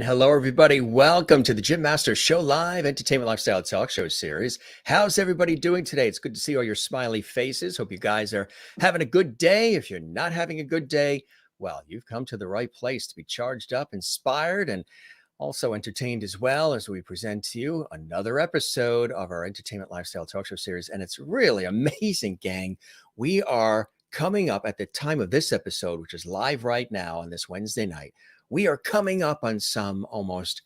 hello, everybody. Welcome to the Jim Master Show Live Entertainment Lifestyle Talk Show series. How's everybody doing today? It's good to see all your smiley faces. Hope you guys are having a good day. If you're not having a good day, well, you've come to the right place to be charged up, inspired, and also entertained as well as we present to you another episode of our Entertainment Lifestyle Talk Show series. And it's really amazing, gang. We are coming up at the time of this episode, which is live right now on this Wednesday night. We are coming up on some almost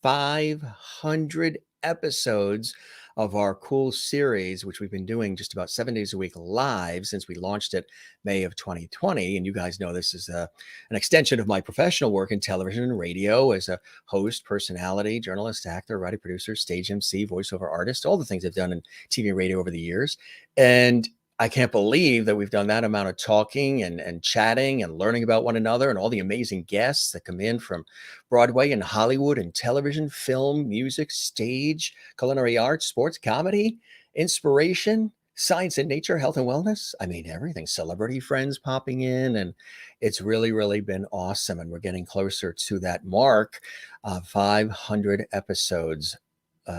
500 episodes of our cool series, which we've been doing just about 7 days a week live since we launched it May of 2020. And you guys know this is an extension of my professional work in television and radio as a host, personality, journalist, actor, writer, producer, stage MC, voiceover artist, all the things I've done in TV and radio over the years. And I can't believe that we've done that amount of talking and chatting and learning about one another and all the amazing guests that come in from Broadway and Hollywood and television, film, music, stage, culinary arts, sports, comedy, inspiration, science and nature, health and wellness. I mean, everything, celebrity friends popping in. And it's really, really been awesome. And we're getting closer to that mark of 500 episodes.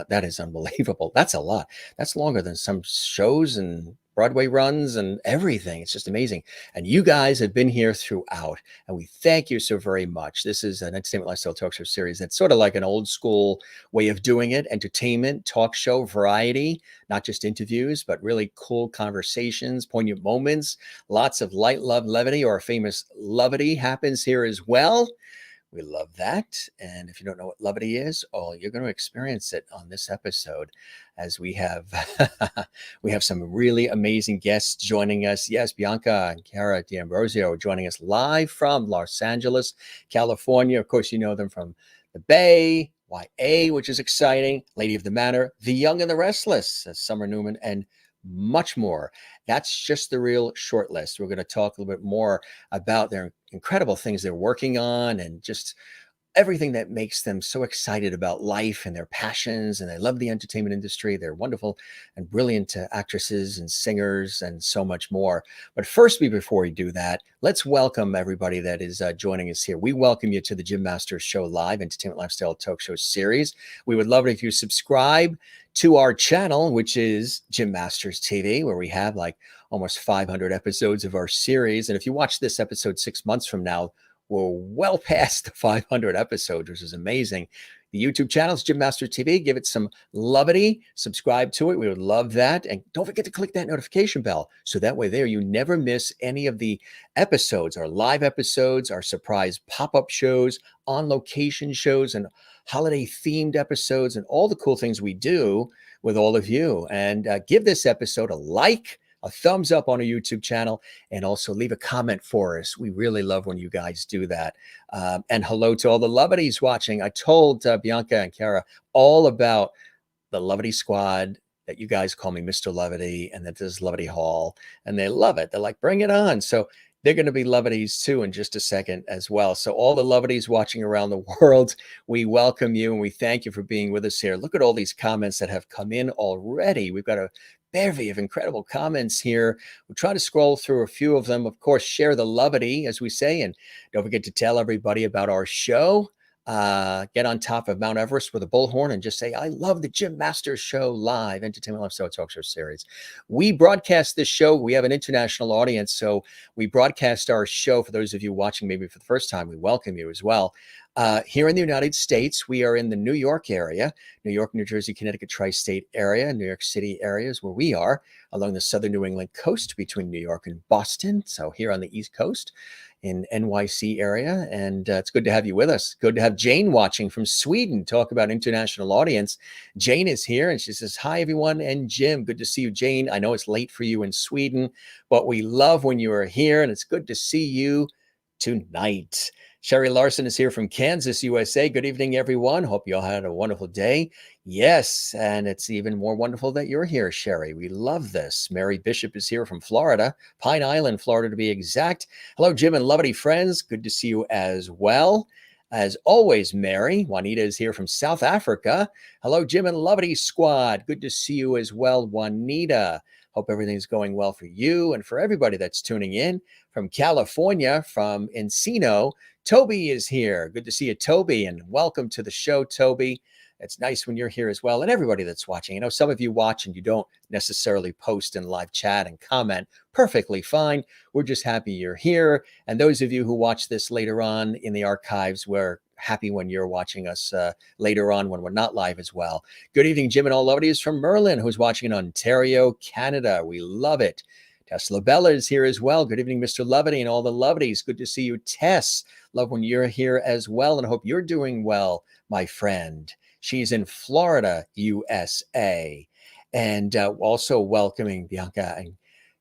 That is unbelievable. That's a lot. That's longer than some shows and Broadway runs and everything. It's just amazing. And you guys have been here throughout, and we thank you so very much. This is an Entertainment Lifestyle Talk Show series that's sort of like an old school way of doing it. Entertainment, talk show, variety, not just interviews, but really cool conversations, poignant moments, lots of light, love, levity, or famous levity happens here as well. We love that. And if you don't know what levity is, oh, you're going to experience it on this episode as we have we have some really amazing guests joining us. Yes, Bianca and Chiara D'Ambrosio are joining us live from Los Angeles, California. Of course, you know them from the Bay, YA, which is exciting, Lady of the Manor, The Young and the Restless, Summer Newman, and much more. That's just the real short list. We're going to talk a little bit more about their incredible things they're working on and just everything that makes them so excited about life and their passions. And they love the entertainment industry. They're wonderful and brilliant actresses and singers and so much more. But first, before we do that, let's welcome everybody that is joining us here. We welcome you to the Jim Masters Show Live Entertainment Lifestyle Talk Show series. We would love it if you subscribe to our channel, which is Jim Masters TV, where we have like almost 500 episodes of our series. And if you watch this episode 6 months from now, we're well past the 500 episodes, which is amazing. The YouTube channel is Jim Masters TV. Give it some lovity. Subscribe to it. We would love that. And don't forget to click that notification bell. So that way there, you never miss any of the episodes, our live episodes, our surprise pop-up shows, on-location shows, and holiday-themed episodes, and all the cool things we do with all of you. And give this episode a like, a thumbs up on our YouTube channel, and also leave a comment for us. We really love when you guys do that. And hello to all the lovities watching. I told Bianca and Chiara all about the Lovity Squad, that you guys call me Mr. Levity, and that this is Levity Hall, and they love it. They're like, bring it on. So they're going to be lovities too in just a second as well. So all the lovities watching around the world, we welcome you and we thank you for being with us here. Look at all these comments that have come in already. We've got a bevy of incredible comments here. We'll try to scroll through a few of them. Of course, share the levity, as we say, and don't forget to tell everybody about our show. Get on top of Mount Everest with a bullhorn and just say, I love the Jim Masters Show Live Entertainment Lifestyle Talk Show series. We broadcast this show. We have an international audience, so we broadcast our show. For those of you watching maybe for the first time, we welcome you as well. Here in the United States, we are in the New York area, New York, New Jersey, Connecticut, tri-state area, New York City areas where we are along the southern New England coast between New York and Boston. So here on the East Coast in NYC area. And it's good to have you with us. Good to have Jane watching from Sweden, talk about international audience. Jane is here and she says, hi, everyone. And Jim, good to see you, Jane. I know it's late for you in Sweden, but we love when you are here and it's good to see you tonight. Sherry Larson is here from Kansas, USA. Good evening, everyone. Hope you all had a wonderful day. Yes, and it's even more wonderful that you're here, Sherry. We love this. Mary Bishop is here from Florida, Pine Island, Florida to be exact. Hello, Jim and Lovity friends. Good to see you as well. As always, Mary. Juanita is here from South Africa. Hello, Jim and Lovity squad. Good to see you as well, Juanita. Hope everything's going well for you and for everybody that's tuning in from California, from Encino. Toby is here. Good to see you, Toby, and welcome to the show, Toby. It's nice when you're here as well, and everybody that's watching. I know some of you watch and you don't necessarily post in live chat and comment. Perfectly fine. We're just happy you're here. And those of you who watch this later on in the archives, we're happy when you're watching us later on when we're not live as well. Good evening, Jim and all lovelies from Merlin, who's watching in Ontario, Canada. We love it. Tess LaBella is here as well. Good evening, Mr. Lovety and all the lovelies. Good to see you, Tess. Love when you're here as well, and I hope you're doing well, my friend. She's in Florida, USA. And also welcoming Bianca and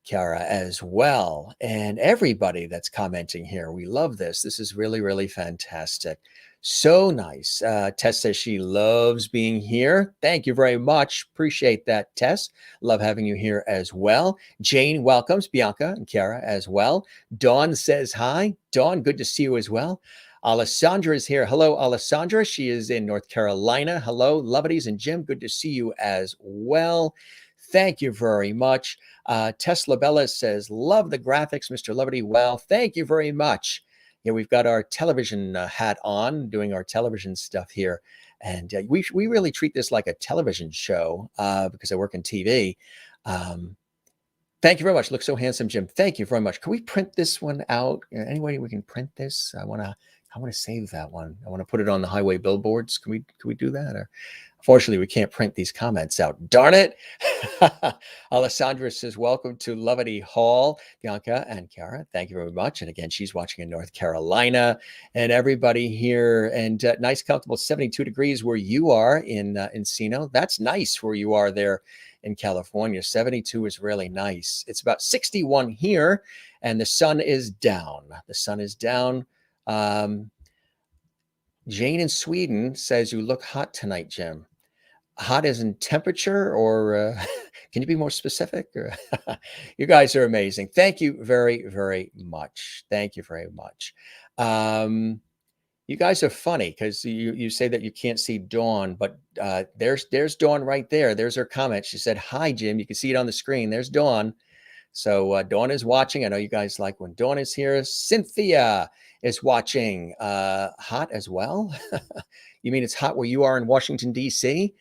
Chiara as well. And everybody that's commenting here. We love this. This is really, really fantastic. So nice. Tess says she loves being here. Thank you very much. Appreciate that, Tess. Love having you here as well. Jane welcomes Bianca and Chiara as well. Dawn says hi. Dawn, good to see you as well. Alessandra is here. Hello, Alessandra. She is in North Carolina. Hello, Loveties and Jim. Good to see you as well. Thank you very much. Tess LaBella says, love the graphics, Mr. Lovety. Well, thank you very much. Yeah, we've got our television hat on, doing our television stuff here. And we really treat this like a television show because I work in TV. Thank you very much. Look so handsome, Jim. Thank you very much. Can we print this one out? Any way we can print this? I want to save that one. I want to put it on the highway billboards. Can we do that? Or unfortunately, we can't print these comments out. Darn it. Alessandra says, welcome to Lovety Hall, Bianca and Chiara. Thank you very much. And again, she's watching in North Carolina, and everybody here. And nice, comfortable 72 degrees where you are in Encino. That's nice where you are there in California. 72 is really nice. It's about 61 here, and the sun is down. The sun is down. Jane in Sweden says, you look hot tonight, Jim. Hot as in temperature, or can you be more specific? You guys are amazing. Thank you very, very much. Thank you very much. You guys are funny because you say that you can't see Dawn, but there's Dawn right there. There's her comment. She said, hi, Jim. You can see it on the screen. There's Dawn. So Dawn is watching. I know you guys like when Dawn is here. Cynthia is watching. Hot as well? You mean it's hot where you are in Washington, D.C.?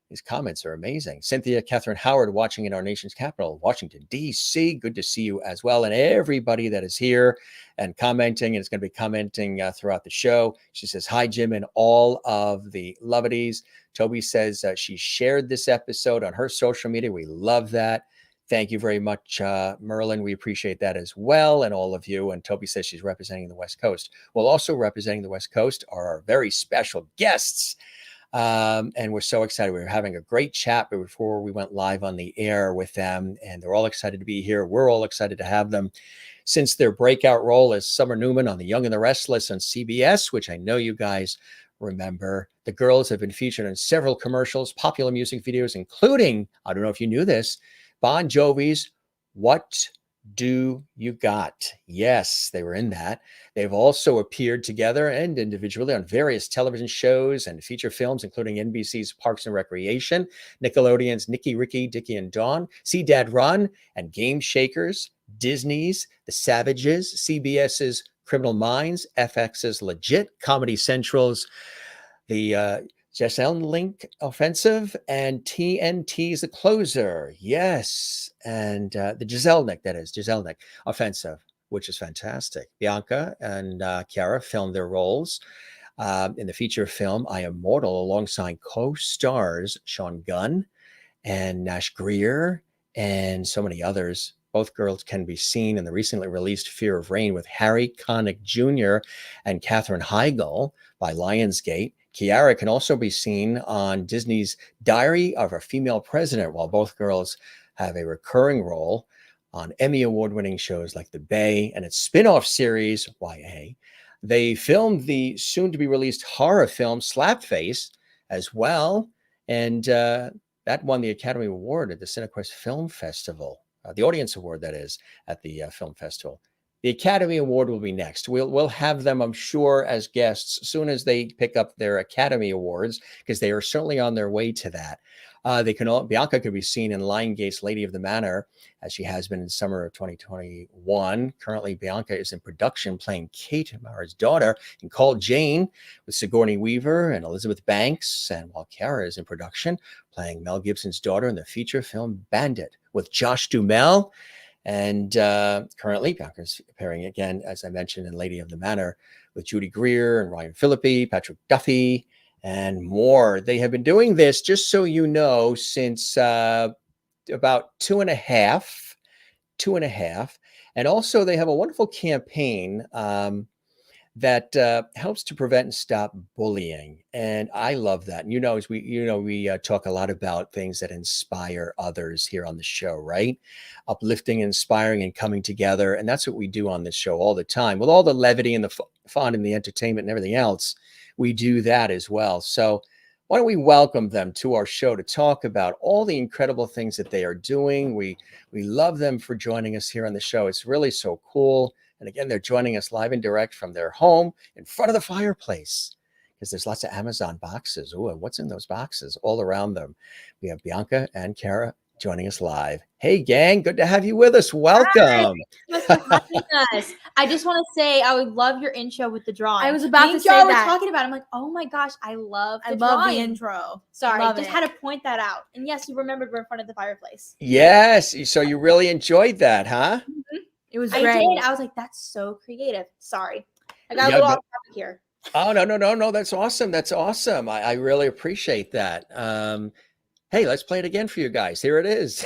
These comments are amazing. Cynthia Catherine Howard watching in our nation's capital, Washington, D.C. Good to see you as well. And everybody that is here and commenting, and is going to be commenting throughout the show. She says, hi, Jim, and all of the Loveties. Toby says she shared this episode on her social media. We love that. Thank you very much, Merlin. We appreciate that as well, and all of you. And Toby says she's representing the West Coast. Well, also representing the West Coast are our very special guests. And we're so excited. We were having a great chat before we went live on the air with them, and they're all excited to be here. We're all excited to have them since their breakout role as Summer Newman on The Young and the Restless on CBS, which I know you guys remember. The girls have been featured in several commercials, popular music videos, including, I don't know if you knew this, Bon Jovi's What Do You Got? Yes, they were in that. They've also appeared together and individually on various television shows and feature films, including NBC's Parks and Recreation, Nickelodeon's Nicky, Ricky, Dickie, and Dawn, See Dad Run, and Game Shakers, Disney's The Savages, CBS's Criminal Minds, FX's Legit, Comedy Central's The Giselle Link Offensive, and TNT's The Closer. Yes. And the Giselnik, that is, Giselnik Offensive, which is fantastic. Bianca and Chiara filmed their roles in the feature film I Am Mortal alongside co-stars Sean Gunn and Nash Greer and so many others. Both girls can be seen in the recently released Fear of Rain with Harry Connick Jr. and Katherine Heigl by Lionsgate. Chiara can also be seen on Disney's Diary of a Female President, while both girls have a recurring role on Emmy Award-winning shows like The Bay and its spin-off series, YA. They filmed the soon-to-be-released horror film Slapface as well, and that won the Academy Award at the Cinequest Film Festival, the Audience Award, that is, at the film festival. The Academy Award will be next. We'll have them, I'm sure, as guests as soon as they pick up their Academy Awards, because they are certainly on their way to that. Bianca could be seen in Gate's Lady of the Manor, as she has been in summer of 2021. Currently, Bianca is in production playing Kate Mara's daughter in Call Jane with Sigourney Weaver and Elizabeth Banks, and while Chiara is in production playing Mel Gibson's daughter in the feature film Bandit with Josh Duhamel. And currently, Bianca's appearing again, as I mentioned, in Lady of the Manor with Judy Greer and Ryan Phillippe, Patrick Duffy, and more. They have been doing this, just so you know, since about two and a half. And also, they have a wonderful campaign that helps to prevent and stop bullying, and I love that. And as we talk a lot about things that inspire others here on the show, right? Uplifting, inspiring, and coming together, and that's what we do on this show all the time. With all the levity and the fun and the entertainment and everything else, we do that as well. So why don't we welcome them to our show to talk about all the incredible things that they are doing. We love them for joining us here on the show. It's really so cool. And again, they're joining us live and direct from their home in front of the fireplace, because there's lots of Amazon boxes. Oh, and what's in those boxes all around them? We have Bianca and Chiara joining us live. Hey, gang, good to have you with us. Welcome. Hi, for having us. I just want to say I would love your intro with the drawing. I was about to say Chiara that. We're talking about it. I'm like, oh my gosh, I love the intro. Sorry, love just it. had to point that out. And yes, you remembered we're in front of the fireplace. Yes. So you really enjoyed that, huh? Mm-hmm. It was I great. did. I was like, that's so creative. Sorry. I got a little off topic here. Oh, no. That's awesome. That's awesome. I really appreciate that. Hey, let's play it again for you guys. Here it is.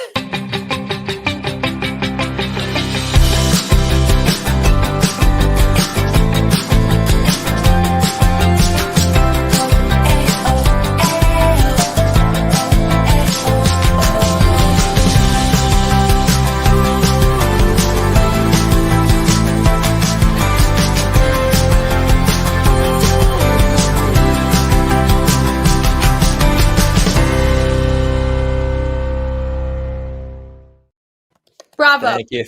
Bravo. Thank you.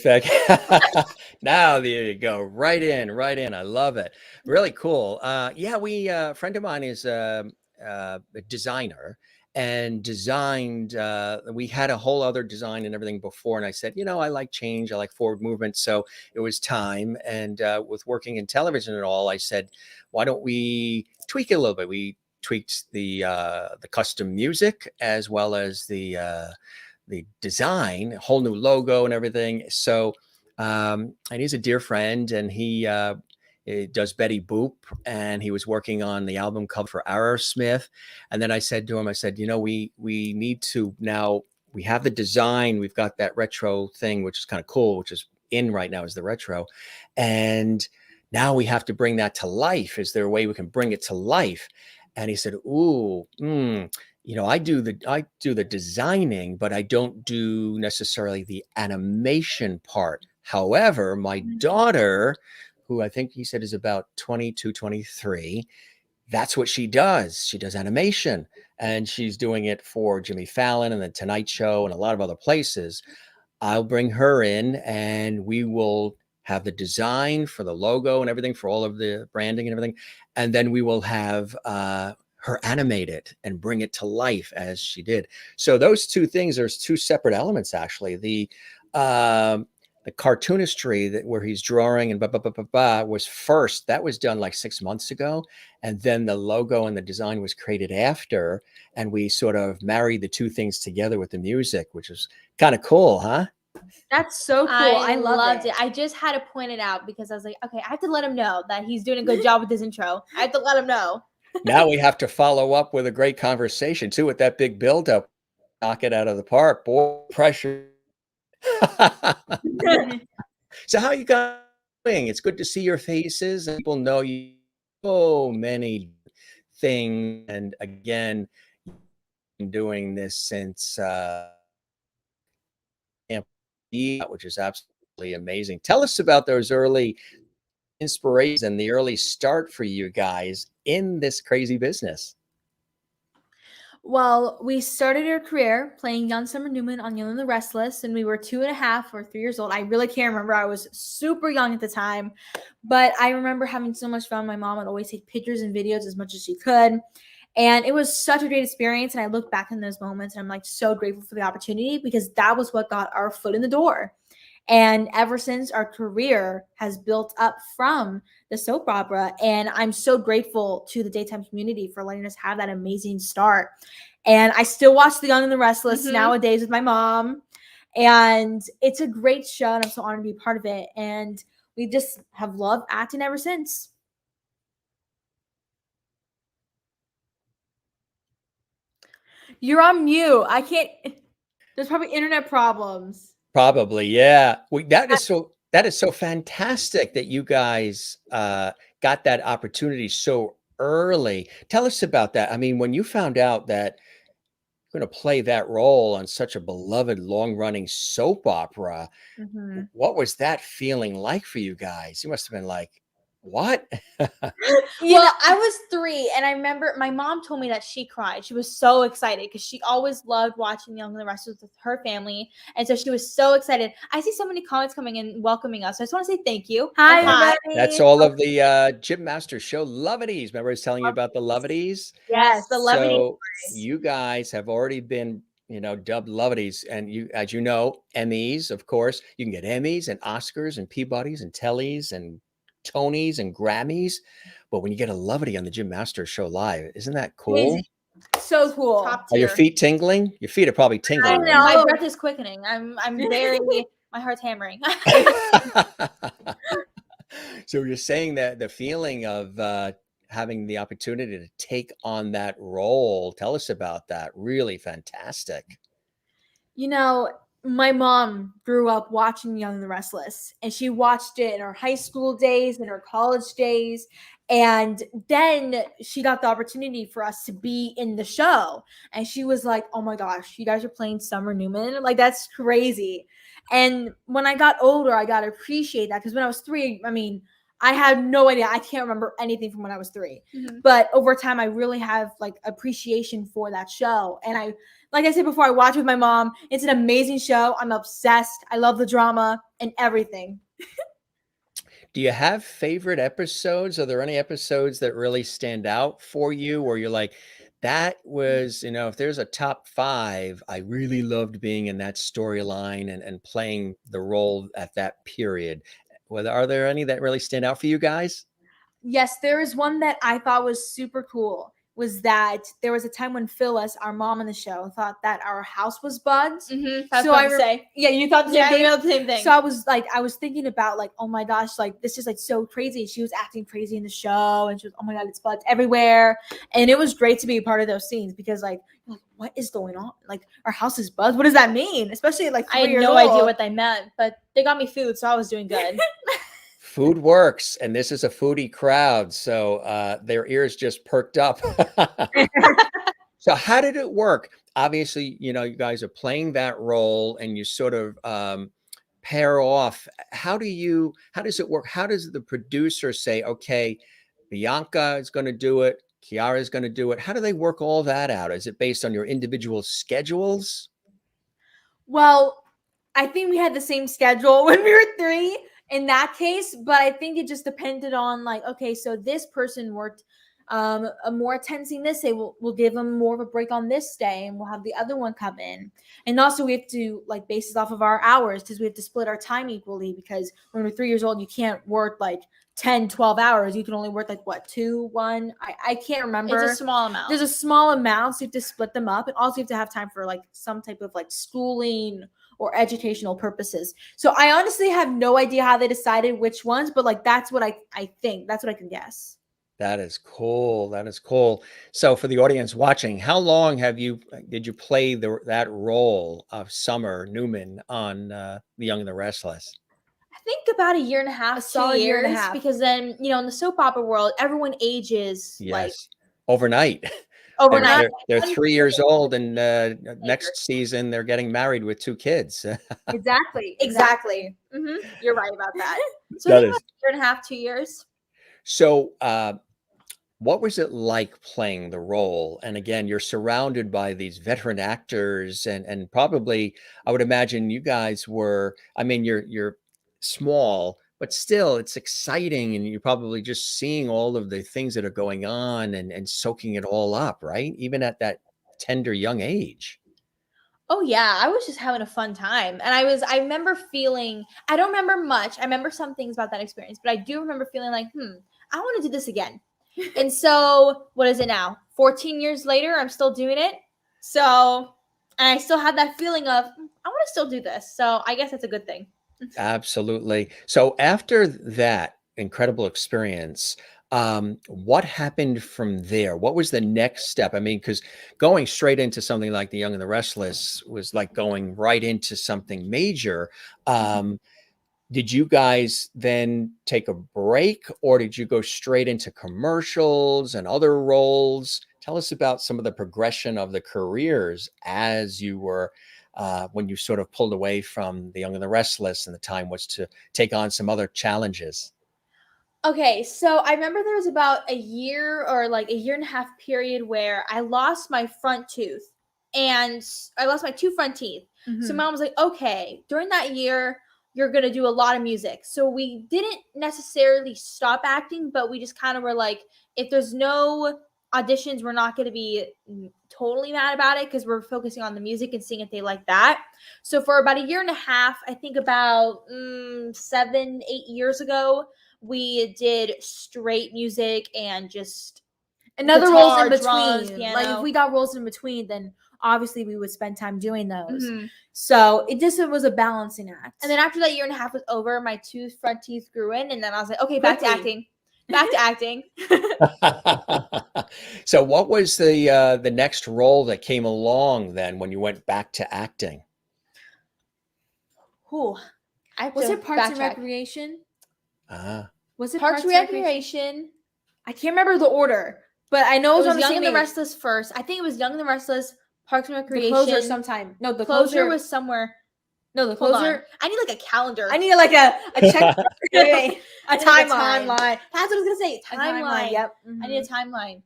Now there you go. Right in. I love it. Really cool. A friend of mine is a designer and designed, we had a whole other design and everything before. And I said, I like change. I like forward movement. So it was time. And with working in television and all, I said, why don't we tweak it a little bit? We tweaked the custom music as well as the design, whole new logo and everything. So, and he's a dear friend, and he does Betty Boop, and he was working on the album cover for Aerosmith. And then I said to him, we need to now, we have the design, we've got that retro thing, which is kind of cool, which is in right now is the retro. And now we have to bring that to life. Is there a way we can bring it to life? And he said, I do the designing, but I don't do necessarily the animation part. However, my daughter, who I think he said is about 22, 23, that's what she does. She does animation, and she's doing it for Jimmy Fallon and the Tonight Show and a lot of other places. I'll bring her in, and we will have the design for the logo and everything, for all of the branding and everything. And then we will have her animate it and bring it to life as she did. So those two things, there's two separate elements, actually. The cartoonistry where he's drawing and was first. That was done like 6 months ago. And then the logo and the design was created after. And we sort of married the two things together with the music, which is kind of cool, huh? That's so cool. I loved it. I just had to point it out because I was like, okay, I have to let him know that he's doing a good job with his intro. I have to let him know. Now we have to follow up with a great conversation too, with that big buildup. Knock it out of the park. Boy, pressure. So how you guys doing? It's good to see your faces. People know you so many things. And again, you've been doing this since which is absolutely amazing. Tell us about those early inspirations and the early start for you guys in this crazy business. Well, we started our career playing young Summer Newman on Young and the Restless, and we were 2.5 or 3 years old. I really can't remember. I was super young at the time, but I remember having so much fun. My mom would always take pictures and videos as much as she could. And it was such a great experience. And I look back in those moments and I'm like so grateful for the opportunity because that was what got our foot in the door. And ever since, our career has built up from the soap opera. And I'm so grateful to the daytime community for letting us have that amazing start. And I still watch The Young and the Restless nowadays with my mom. And it's a great show. And I'm so honored to be a part of it. And we just have loved acting ever since. You're on mute. I can't. There's probably internet problems. Probably, yeah. That is so fantastic that you guys got that opportunity so early. Tell us about that. I mean, when you found out that you're going to play that role on such a beloved, long-running soap opera, what was that feeling like for you guys? You must have been like, what? Well, I was 3, and I remember my mom told me that she cried. She was so excited because she always loved watching Young and the Restless with her family, and so she was so excited. I see so many comments coming in welcoming us. So I just want to say thank you. Hi, everybody. That's all of the Gym Master Show Lovities. Remember I was telling you about the Lovities? Yes, the Lovities. So you guys have already been, dubbed Lovities, and you, as you know, Emmys, of course. You can get Emmys and Oscars and Peabodys and Tellys and Tonys and Grammys, but when you get a Lovity on the Gym Master Show live, isn't that cool? Amazing. So cool. Top Are tier. your feet tingling? Your feet are probably tingling. I know. My breath is quickening. I'm very my heart's hammering. So you're saying that the feeling of having the opportunity to take on that role, tell us about that. Really fantastic. My mom grew up watching Young and the Restless, and she watched it in her high school days and her college days. And then she got the opportunity for us to be in the show. And she was like, oh my gosh, you guys are playing Summer Newman? Like, that's crazy. And when I got older, I got to appreciate that. Because when I was 3, I mean, I had no idea. I can't remember anything from when I was 3. But over time, I really have like appreciation for that show. And like I said before, I watch with my mom. It's an amazing show. I'm obsessed. I love the drama and everything. Do you have favorite episodes? Are there any episodes that really stand out for you where you're like, that was, if there's a top 5, I really loved being in that storyline and playing the role at that period. Are there any that really stand out for you guys? Yes, there is one that I thought was super cool. Was that there was a time when Phyllis, our mom on the show, thought that our house was bugged. That's what I say. Yeah, you thought the same thing? The same thing. So I was thinking about like, oh my gosh, like this is like so crazy. She was acting crazy in the show, and she was, oh my god, it's bugged everywhere. And it was great to be a part of those scenes because like what is going on? Like our house is bugged. What does that mean? Especially at like 3 years old. I had no idea what they meant, but they got me food, so I was doing good. Food works, and this is a foodie crowd, so their ears just perked up. So how did it work? Obviously, you guys are playing that role, and you sort of pair off. How does it work? How does the producer say, okay, Bianca is going to do it, Chiara is going to do it? How do they work all that out? Is it based on your individual schedules? Well, I think we had the same schedule when we were 3 in that case, but I think it just depended on like, okay, so this person worked more attending this day. We'll give them more of a break on this day, and we'll have the other one come in. And also we have to like base it off of our hours because we have to split our time equally, because when we're 3 years old, you can't work like 10, 12 hours. You can only work like what, 2, 1? I can't remember. It's a small amount. There's a small amount, so you have to split them up, and also you have to have time for like some type of like schooling or educational purposes. So I honestly have no idea how they decided which ones, but like that's what I think. That's what I can guess. That is cool. That is cool. So for the audience watching, how long did you play that role of Summer Newman on The Young and the Restless? I think about a year and a half, A solid 2 year and a years, half. because then, in the soap opera world, everyone ages like Yes. Overnight. overnight. They're 3 years old, and next season they're getting married with 2 kids. Exactly. You're right about that. So That I think is. about a year and a half, 2 years. So what was it like playing the role? And again, you're surrounded by these veteran actors, and probably I would imagine you guys were, I mean, you're small, but still it's exciting, and you're probably just seeing all of the things that are going on and soaking it all up, right? Even at that tender young age. Oh yeah, I was just having a fun time. And I remember feeling, I don't remember much. I remember some things about that experience, but I do remember feeling like, I want to do this again. And so, what is it now? 14 years later, I'm still doing it. So, and I still have that feeling of, I want to still do this. So, I guess that's a good thing. Absolutely. So after that incredible experience, what happened from there? What was the next step? I mean, because going straight into something like The Young and the Restless was like going right into something major. Um, did you guys then take a break, or did you go straight into commercials and other roles? Tell us about some of the progression of the careers as you were, when you sort of pulled away from The Young and the Restless, and the time was to take on some other challenges. Okay, so I remember there was about a year or like a year and a half period where I lost my front tooth and I lost my two front teeth. So mom was like, okay, during that year, you're going to do a lot of music. So we didn't necessarily stop acting, but we just kind of were like, if there's no auditions, we're not going to be totally mad about it because we're focusing on the music and seeing if they like that. So for about a year and a half, I think about 7, 8 years ago, we did straight music and just And other guitar, roles in drums, between. piano. Like if we got roles in between, then obviously we would spend time doing those. Mhm. So it was a balancing act. And then after that year and a half was over, my two front teeth grew in, and then I was like, okay, back to Quickly. acting. Back to acting. So what was the next role that came along then when you went back to acting? Whew. I have Was to it Parks and backtrack. Recreation? Ah, Was it Parks and Recreation? I can't remember the order, but I know It it was was on the Young same and the page. Restless first. I think it was Young and the Restless, Parks and The Recreation. closer sometime. No, the Closer closer was somewhere. No, the Hold on. closer. I need like a calendar. I need like a check. Wait, a I need, timeline. like, a timeline. That's what I was gonna say. A Timeline. Yep. I need a timeline.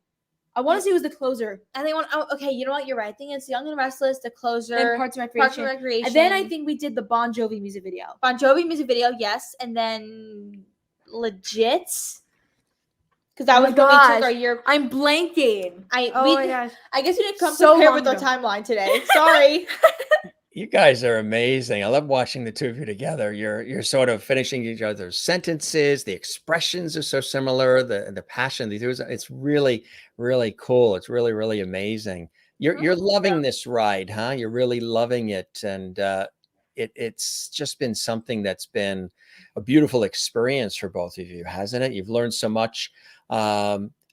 I want to see who's the closer. I think okay, you know what? You're right. I think it's Young and Restless, the closer, Then Parks and Parks and Recreation. Recreation. And then I think we did the Bon Jovi music video. Bon Jovi music video, yes, and then Legit, because that was when we took our year. I'm blanking. My gosh. I guess we didn't come So prepared long with our ago. timeline today. Sorry. you guys are amazing. I love watching the two of you together. You're sort of finishing each other's sentences. The expressions are so similar. The passion. It's really, really cool. It's really, really amazing. You're loving this ride, huh? You're really loving it, and it's just been something that's been a beautiful experience for both of you, hasn't it? You've learned so much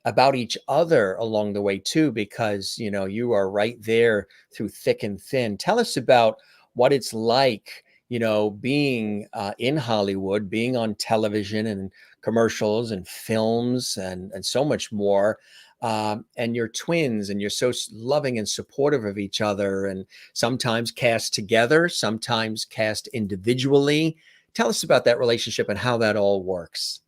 about each other along the way too, because you are right there through thick and thin. Tell us about what it's like, being in Hollywood, being on television and commercials and films and so much more. And you're twins, and you're so loving and supportive of each other, and sometimes cast together, sometimes cast individually. Tell us about that relationship and how that all works.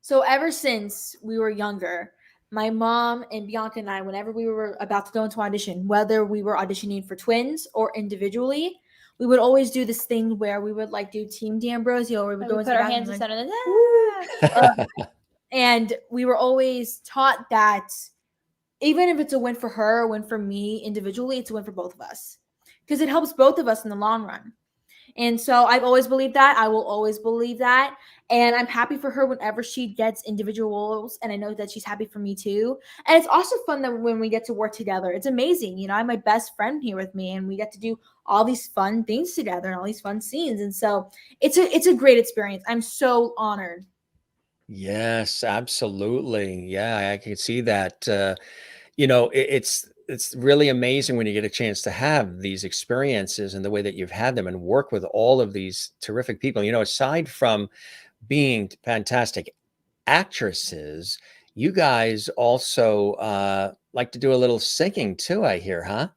So ever since we were younger, my mom and Bianca and I, whenever we were about to go into audition, whether we were auditioning for twins or individually, we would always do this thing where we would like do Team D'Ambrosio, or we would go into put the our hands bathroom, in like, front of the and we were always taught that even if it's a win for her, a win for me individually, it's a win for both of us, because it helps both of us in the long run. And so I've always believed that. I will always believe that. And I'm happy for her whenever she gets individual roles. And I know that she's happy for me too. And it's also fun that when we get to work together, it's amazing. I have my best friend here with me, and we get to do all these fun things together and all these fun scenes. And so it's a great experience. I'm so honored. Yes, absolutely. Yeah, I can see that. It's really amazing when you get a chance to have these experiences and the way that you've had them and work with all of these terrific people. Aside from being fantastic actresses, you guys also like to do a little singing too, I hear, huh?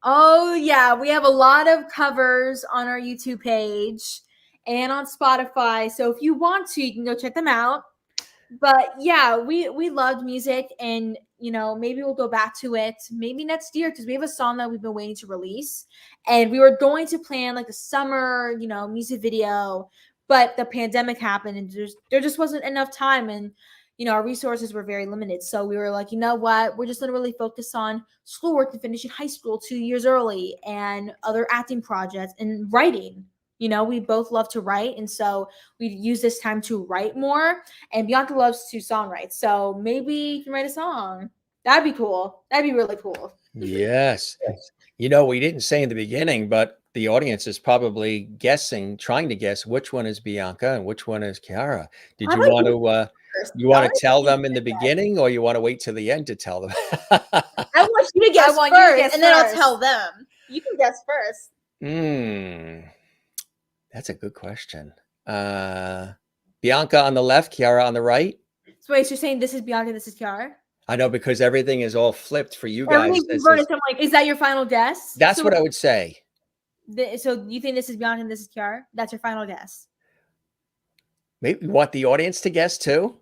Oh, yeah. We have a lot of covers on our YouTube page and on Spotify. So if you want to, you can go check them out. But yeah, we loved music, and maybe we'll go back to it maybe next year, because we have a song that we've been waiting to release, and we were going to plan like a summer music video, but the pandemic happened, and there just wasn't enough time, and our resources were very limited. So we were like, you know what? We're just going to really focus on schoolwork and finishing high school 2 years early, and other acting projects and writing. We both love to write, and so we use this time to write more. And Bianca loves to songwrite, so maybe you can write a song. That'd be cool. That'd be really cool. Yes. We didn't say in the beginning, but the audience is probably trying to guess which one is Bianca and which one is Chiara. Did you want to tell them in the beginning, or you want to wait till the end to tell them? I want you to guess first, and then I'll tell them. You can guess first. That's a good question. Bianca on the left, Chiara on the right. So wait, so you're saying this is Bianca, this is Chiara? I know, because everything is all flipped for you guys. Is that your final guess? That's what I would say. So you think this is Bianca and this is Chiara? That's your final guess? Maybe you want the audience to guess too?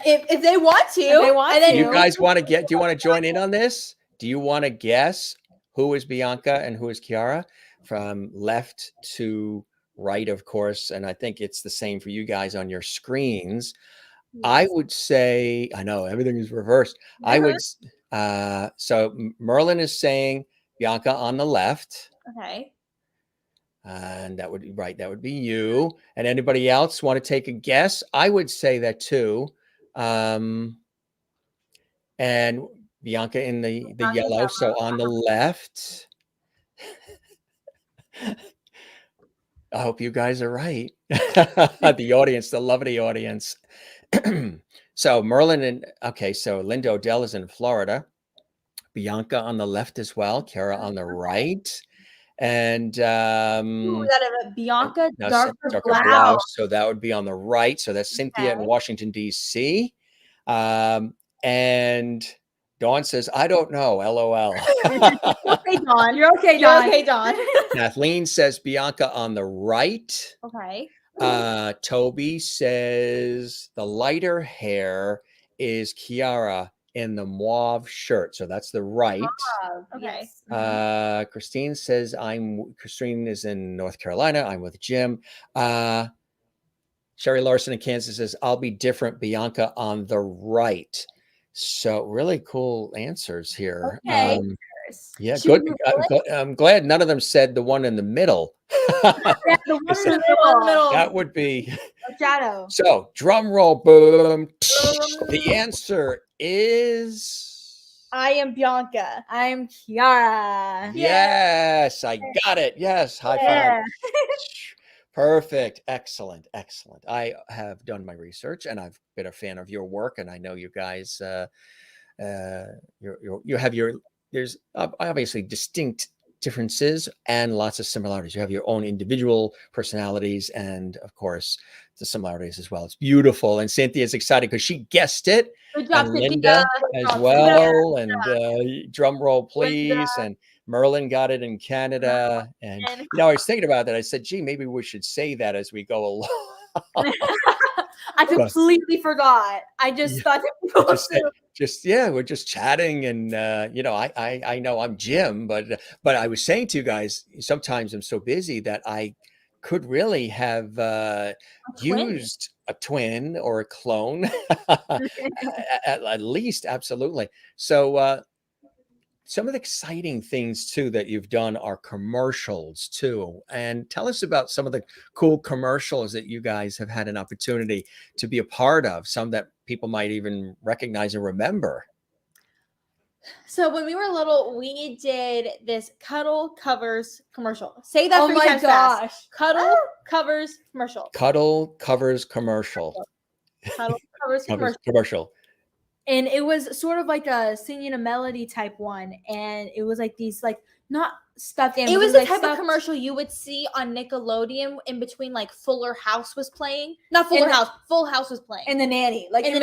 If they want to. And then you guys want to do you want to join in on this? Do you want to guess who is Bianca and who is Chiara? From left to right, of course. And I think it's the same for you guys on your screens. Yes. I would say, I know everything is reversed. I would, so Merlin is saying Bianca on the left. Okay. And that would be right. That would be you. And anybody else want to take a guess? I would say that too. And Bianca in the yellow. So on the left. I hope you guys are right. The audience, the lovely audience. So Merlin so Linda Odell is in Florida. Bianca on the left as well. Chiara on the right. And we got a Bianca darker blouse. So that would be on the right. So that's Cynthia in Washington, D.C. And Dawn says, I don't know, LOL. Okay, Dawn. You're okay, Dawn. Kathleen says Bianca on the right. Okay. Toby says the lighter hair is Chiara in the mauve shirt. So that's the right. Okay. Christine says Christine is in North Carolina. I'm with Jim. Sherry Larson in Kansas says, I'll be different, Bianca on the right. So really cool answers here. Okay. Yeah, good. I'm glad none of them said the one in the middle. The one in the middle. That would be a shadow. So drum roll, boom. The answer is I am Bianca. I'm Chiara. Yes, I got it. Yes, high five. Perfect. Excellent. I have done my research, and I've been a fan of your work, and I know you guys you have there's obviously distinct differences and lots of similarities. You have your own individual personalities and, of course, the similarities as well. It's beautiful. And Cynthia's excited because she guessed it. Good job, and Linda as well. And drum roll, please. Linda. And Merlin got it in Canada. And, I was thinking about that. I said, gee, maybe we should say that as we go along. I completely forgot. I just thought we're just chatting, and I know I'm Jim, but I was saying to you guys, sometimes I'm so busy that I could really have used a twin or a clone at least. Absolutely. So some of the exciting things too that you've done are commercials too. And tell us about some of the cool commercials that you guys have had an opportunity to be a part of, some that people might even recognize and remember. So when we were little, we did this Cuddle Covers commercial. Say that 3 times fast. Cuddle Covers commercial. Cuddle Covers commercial. Cuddle Covers commercial. And it was sort of like a singing a melody type one. And it was like these, like, not stuffed animals. It was the type of commercial you would see on Nickelodeon in between, like, Fuller House was playing. Not Full House was playing. And The Nanny. In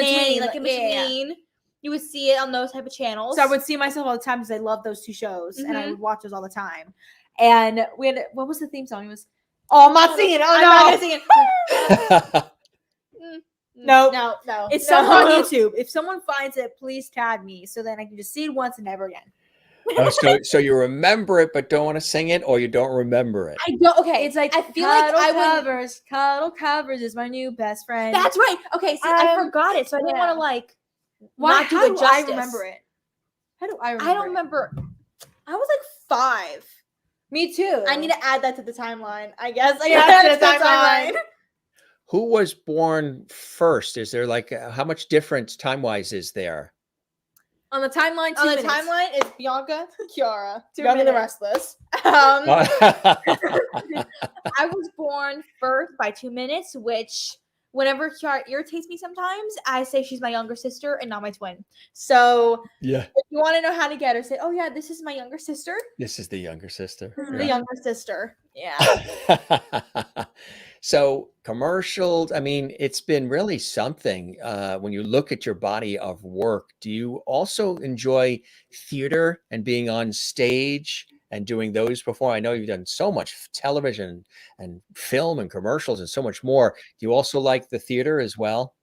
between. Yeah. You would see it on those type of channels. So I would see myself all the time because I love those 2 shows. And I would watch those all the time. And we had, what was the theme song? It was, I'm not singing. I'm not going to sing it. No. It's somewhere on YouTube. If someone finds it, please tag me so then I can just see it once and never again. Oh, so you remember it, but don't want to sing it, or you don't remember it? I don't. Okay, It's like I feel like I would. Cuddle covers is my new best friend. That's right. Okay, see, I Um, forgot it, so I didn't want yeah. to like Why? not do How it do justice. I remember it? How do I remember I don't it? remember. I was like 5. Me too. I need to add that to the timeline. I guess. I Yeah, gotta to add the it to the timeline. Who was born first? Is there like how much difference time-wise is there? On the timeline, On the timeline, it's Bianca, Chiara, 2 Young and the minutes. Restless. Oh. I was born first by 2 minutes, which whenever Chiara irritates me sometimes, I say she's my younger sister and not my twin. So Yeah, if you want to know how to get her, say, "Oh yeah, this is my younger sister. this is the younger sister. This is Yeah. the younger sister." Yeah. So commercials, I mean, it's been really something. When you look at your body of work, do you also enjoy theater and being on stage and doing those before? I know you've done so much television and film and commercials and so much more. Do you also like the theater as well?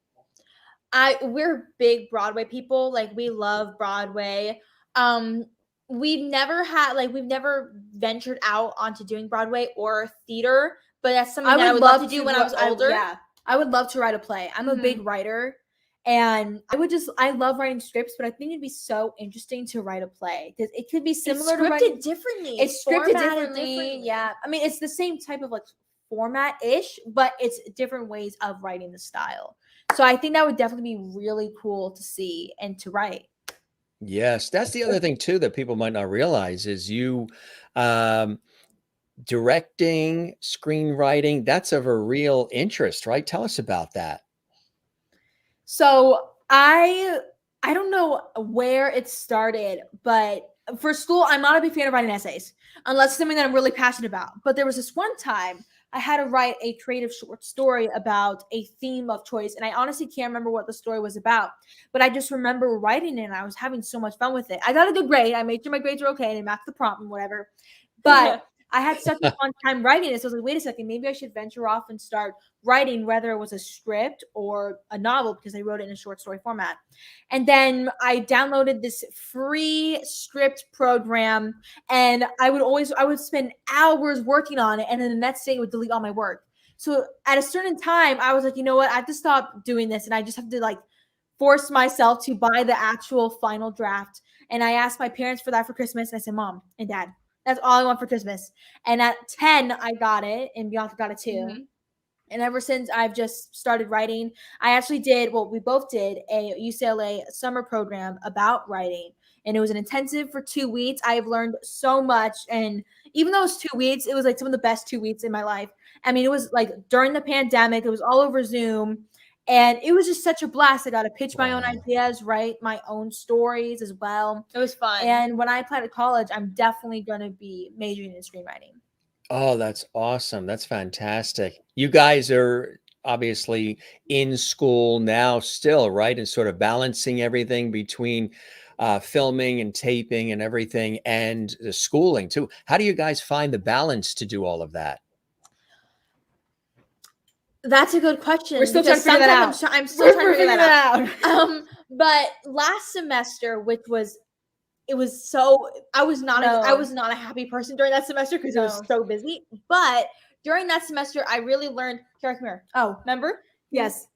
We're big Broadway people. Like we love Broadway. Um we've never ventured out onto doing Broadway or theater, but that's something that I would love to do when I was older. I would love to write a play. I'm a big Mhm. writer, and I love writing scripts, but I think it'd be so interesting to write a play because it could be similar It's to writing. scripted differently. It's scripted formatted differently. Yeah, I mean it's the same type of like format ish, but it's different ways of writing the style. So I think that would definitely be really cool to see and to write. Yes, that's the other thing too that people might not realize is you um, directing, screenwriting, that's of a real interest, right? Tell us about that. So I don't know where it started, but for school, I'm not a big fan of writing essays unless it's something that I'm really passionate about. But there was this one time I had to write a creative short story about a theme of choice, and I honestly can't remember what the story was about. But I just remember writing it, and I was having so much fun with it. I got a good grade. I made sure my grades were okay, and I marked the prompt and whatever. But I had such a fun time writing it. So I was like, wait a second, maybe I should venture off and start writing, whether it was a script or a novel, because I wrote it in a short story format. And then I downloaded this free script program, and I would spend hours working on it, and then the next day it would delete all my work. So at a certain time, I was like, you know what, I have to stop doing this, and I just have to like force myself to buy the actual final draft. And I asked my parents for that for Christmas, and I said, Mom and Dad, that's all I want for Christmas. And at 10, I got it, and Bianca got it too. Mhm. And ever since I've just started writing, I actually did, well, we both did a UCLA summer program about writing. And it was an intensive for 2 weeks. I have learned so much. And even though it was 2 weeks, it was like some of the best 2 weeks in my life. I mean, it was like during the pandemic, it was all over Zoom. And it was just such a blast. I got to pitch my own Wow. ideas, write my own stories as well. It was fun. And when I apply to college, I'm definitely going to be majoring in screenwriting. Oh, that's awesome. That's fantastic. You guys are obviously in school now still, right? And sort of balancing everything between filming and taping and everything and the schooling too. How do you guys find the balance to do all of that? That's a good question. We're still trying to figure that out. I'm still trying to figure that out. But last semester, it was so I was not a happy person during that semester because it was so busy. But during that semester, I really learned. Chiara, come here. Oh, Remember? yes.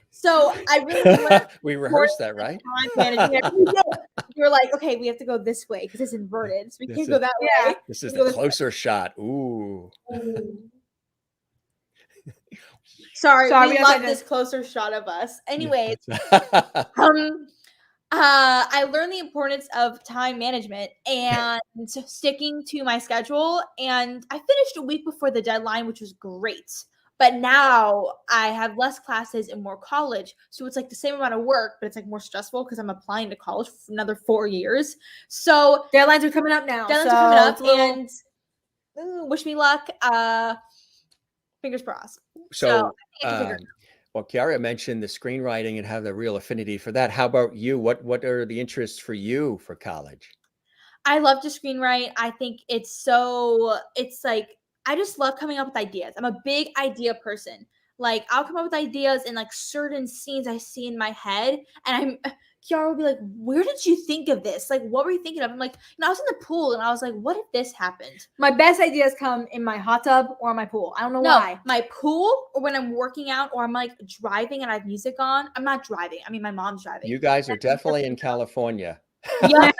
So I really learned We rehearsed that, right? time management. We were like, okay, we have to go this way because it's inverted, so we can't go that way. This is the closer shot. Ooh. Sorry, we love this closer shot of us. Anyways, I learned the importance of time management and sticking to my schedule. And I finished a week before the deadline, which was great. But now I have less classes and more college. So it's like the same amount of work, but it's like more stressful because I'm applying to college for another 4 years. So deadlines are coming up now. And wish me luck. Fingers crossed. So well, Chiara mentioned the screenwriting and have the real affinity for that. How about you? What are the interests for you for college? I love to screenwrite. I think it's like I just love coming up with ideas. I'm a big idea person. Like I'll come up with ideas in like certain scenes I see in my head, and Chiara will be like, "Where did you think of this? Like, what were you thinking of?" I'm like, I was in the pool, and I was like, "What if this happened?" My best ideas come in my hot tub or my pool. I don't know No, why. my pool, or when I'm working out, or I'm like driving and I have music on. I'm not driving. I mean, my mom's driving. You guys are definitely in California. Yeah.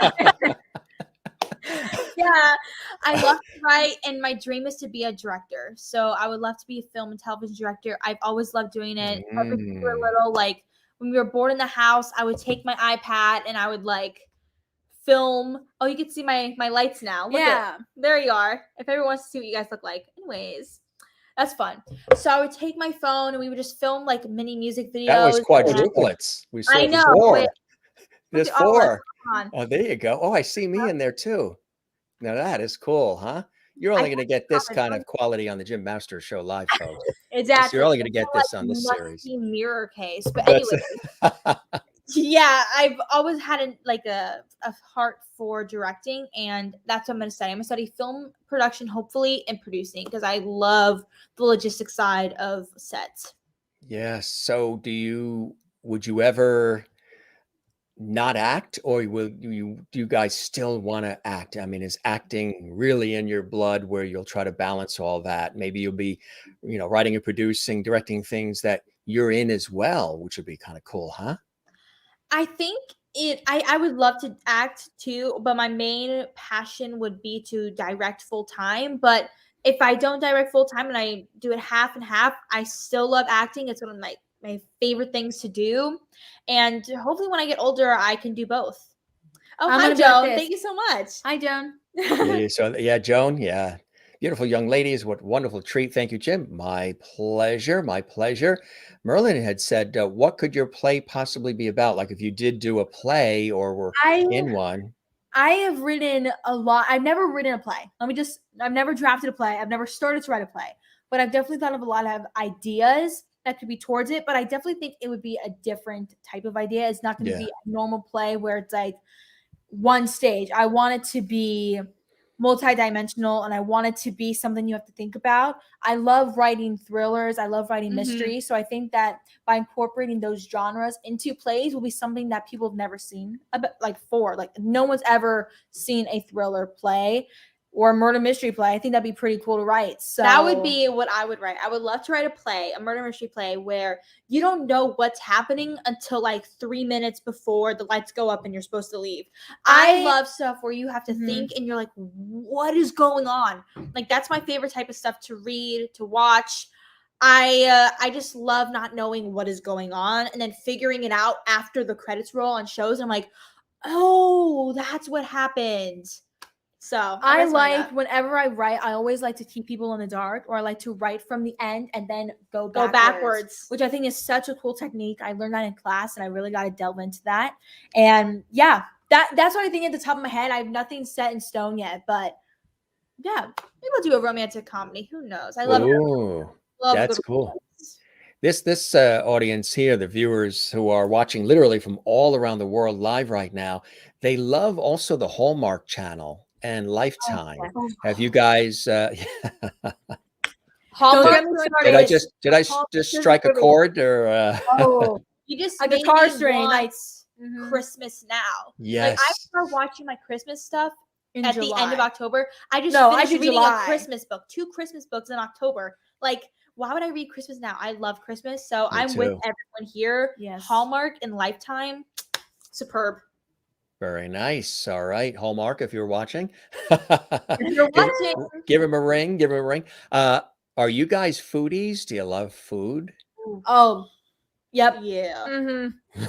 Yeah, I love to write, and my dream is to be a director. So I would love to be a film and television director. I've always loved doing it. Ever since we were little, like when we were bored in the house, I would take my iPad and I would like film. Oh, you can see my lights now. Look at there you are. If everyone wants to see what you guys look like. Anyways, that's fun. So I would take my phone and we would just film like mini music videos. That was quadruplets. We saw I know. four. There's four. On. Oh, there you go. Oh, I see me in there too. Now that is cool, huh? You're only going to get this kind of quality on the Jim Masters Show live, folks. Exactly. You're only going to get this on this series. Mirror case, but anyway. Yeah, I've always had a heart for directing, and that's what I'm going to study. I'm going to study film production, hopefully, and producing, because I love the logistics side of sets. Yes. So would you ever not act, or do you guys still want to act? I mean, is acting really in your blood where you'll try to balance all that? Maybe you'll be, writing and producing, directing things that you're in as well, which would be kind of cool, huh? I think I would love to act too, but my main passion would be to direct full time. But if I don't direct full time and I do it half and half, I still love acting. It's one of my favorite things to do. And hopefully when I get older, I can do both. Oh, hi, Joan. Thank you so much. Hi, Joan. Yeah, Joan. Yeah. Beautiful young ladies. What a wonderful treat. Thank you, Jim. My pleasure. My pleasure. Merlin had said, what could your play possibly be about? Like if you did do a play or were in one. I have written a lot. I've never written a play. I've never drafted a play. I've never started to write a play, but I've definitely thought of a lot of ideas that could be towards it. But I definitely think it would be a different type of idea. It's not going to be a normal play where it's like one stage. I want it to be multi-dimensional, and I want it to be something you have to think about. I love writing thrillers. I love writing mysteries. So I think that by incorporating those genres into plays will be something that people have never seen before. Like no one's ever seen a thriller play or a murder mystery play. I think that'd be pretty cool to write. So that would be what I would write. I would love to write a play, a murder mystery play, where you don't know what's happening until like 3 minutes before the lights go up and you're supposed to leave. I love stuff where you have to think and you're like, what is going on? Like that's my favorite type of stuff to read, to watch. I just love not knowing what is going on and then figuring it out after the credits roll on shows. And I'm like, oh, that's what happened. So I like whenever I write, I always like to keep people in the dark, or I like to write from the end and then go backwards, which I think is such a cool technique. I learned that in class and I really got to delve into that. And yeah, that's what I think at the top of my head. I have nothing set in stone yet, but yeah, maybe we'll do a romantic comedy. Who knows? I love it. That's cool. This audience here, the viewers who are watching literally from all around the world live right now, they love also the Hallmark Channel and Lifetime. Have you guys Hallmark? Did I just strike a chord, or you just a guitar string? Christmas now. Yes. Like I start watching my Christmas stuff at July. the end of October. I finished reading a Christmas book, 2 Christmas books in October. Like, why would I read Christmas now? I love Christmas. So I'm with everyone here. Yes. Hallmark and Lifetime. Superb. Very nice. All right. Hallmark, if you're watching. If you're watching. Give him a ring. Give him a ring. Are you guys foodies? Do you love food? Oh, yep. Yeah. Mm-hmm.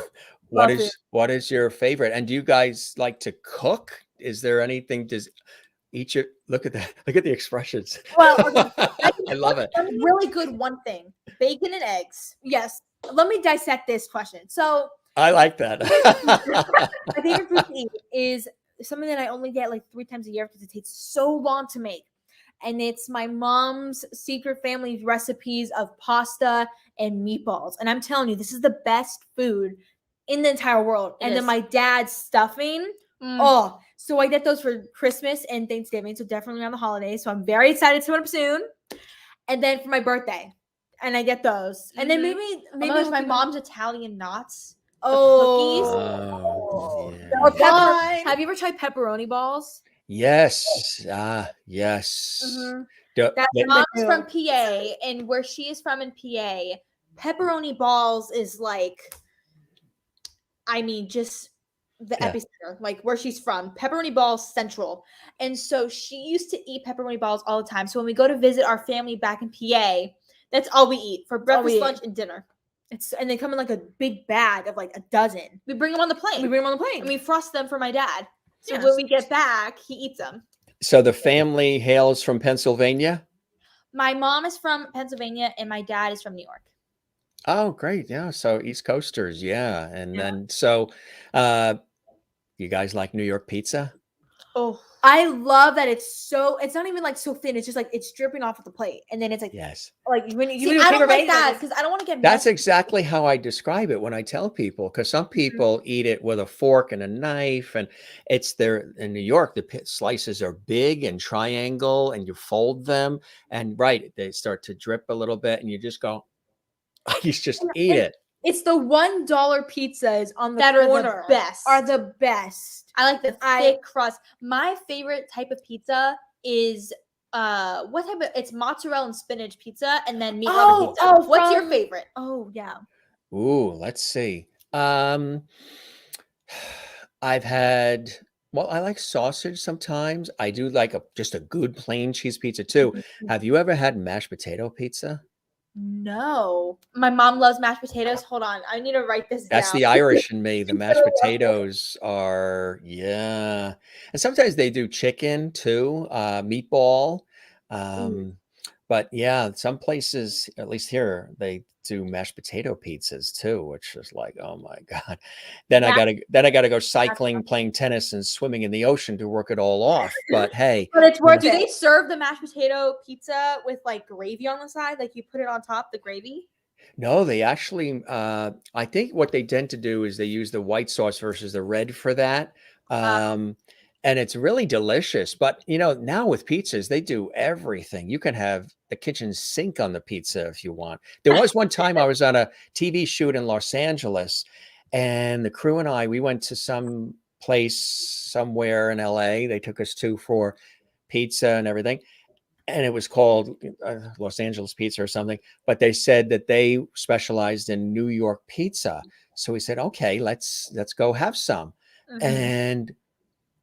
What is your favorite? And do you guys like to cook? Is there anything? Look at that. Look at the expressions. Well, I love it. Really good one thing. Bacon and eggs. Yes. Let me dissect this question. So I like that. My favorite food to eat is something that I only get like 3 times a year because it takes so long to make. And it's my mom's secret family recipes of pasta and meatballs. And I'm telling you, this is the best food in the entire world. And then my dad's stuffing. Oh, so I get those for Christmas and Thanksgiving. So definitely on the holidays. So I'm very excited to open up soon. And then for my birthday, and I get those. And then Mhm. maybe Oh my gosh, we'll my keep- mom's Italian knots. Oh, yeah. Or What? have you ever tried pepperoni balls? Yes. Yes. Mm-hmm. Do- That's they- Mom's new. from PA, and where she is from in PA, pepperoni balls is like, I mean, just the Yeah. epicenter, like where she's from, pepperoni balls central. And so she used to eat pepperoni balls all the time. So when we go to visit our family back in PA, that's all we eat for all we breakfast, eat. lunch, and dinner. And they come in like a big bag of like a dozen. We bring them on the plane. We bring them on the plane. and we frost them for my dad. So Yes. when we get back, he eats them. So the family hails from Pennsylvania? My mom is from Pennsylvania and my dad is from New York. Oh, great. Yeah. So East Coasters. Yeah. And Yeah. then, so you guys like New York pizza? Oh, I love that it's not even like so thin. It's just like it's dripping off of the plate, and then it's like Yes. when you see, do I paper don't like bag, that because I don't want to get That's messy. exactly how I describe it when I tell people, because some people eat it with a fork and a knife, and it's there in New York. The slices are big and triangle, and you fold them, and right, they start to drip a little bit, and you just go, you just eat it. It's the $1 pizzas on the That are the corner best. Are the best. I like the thick crust. My favorite type of pizza is what type of it's mozzarella and spinach pizza and then meat lover pizza. What's your favorite? Oh yeah. Ooh, let's see. I've had, well, I like sausage sometimes. I do like just a good plain cheese pizza too. Have you ever had mashed potato pizza? No. My mom loves mashed potatoes. Hold on. I need to write this That's down. the Irish in me. The mashed potatoes are, yeah. And sometimes they do chicken too, meatball. But yeah, some places, at least here, they do mashed potato pizzas too, which is like, oh my God. Then I gotta go cycling, playing tennis, and swimming in the ocean to work it all off. But hey, But it's worth Do it. they serve the mashed potato pizza with like gravy on the side? Like you put it on top, the gravy? no, they actually, I think what they tend to do is they use the white sauce versus the red for that. And it's really delicious. But you know, now with pizzas, they do everything. You can have the kitchen sink on the pizza if you want. There was one time I was on a TV shoot in Los Angeles, and the crew and I, we went to some place somewhere in LA. They took us to for pizza and everything. And it was called Los Angeles Pizza or something, but they said that they specialized in New York pizza. So we said, okay, let's go have some. And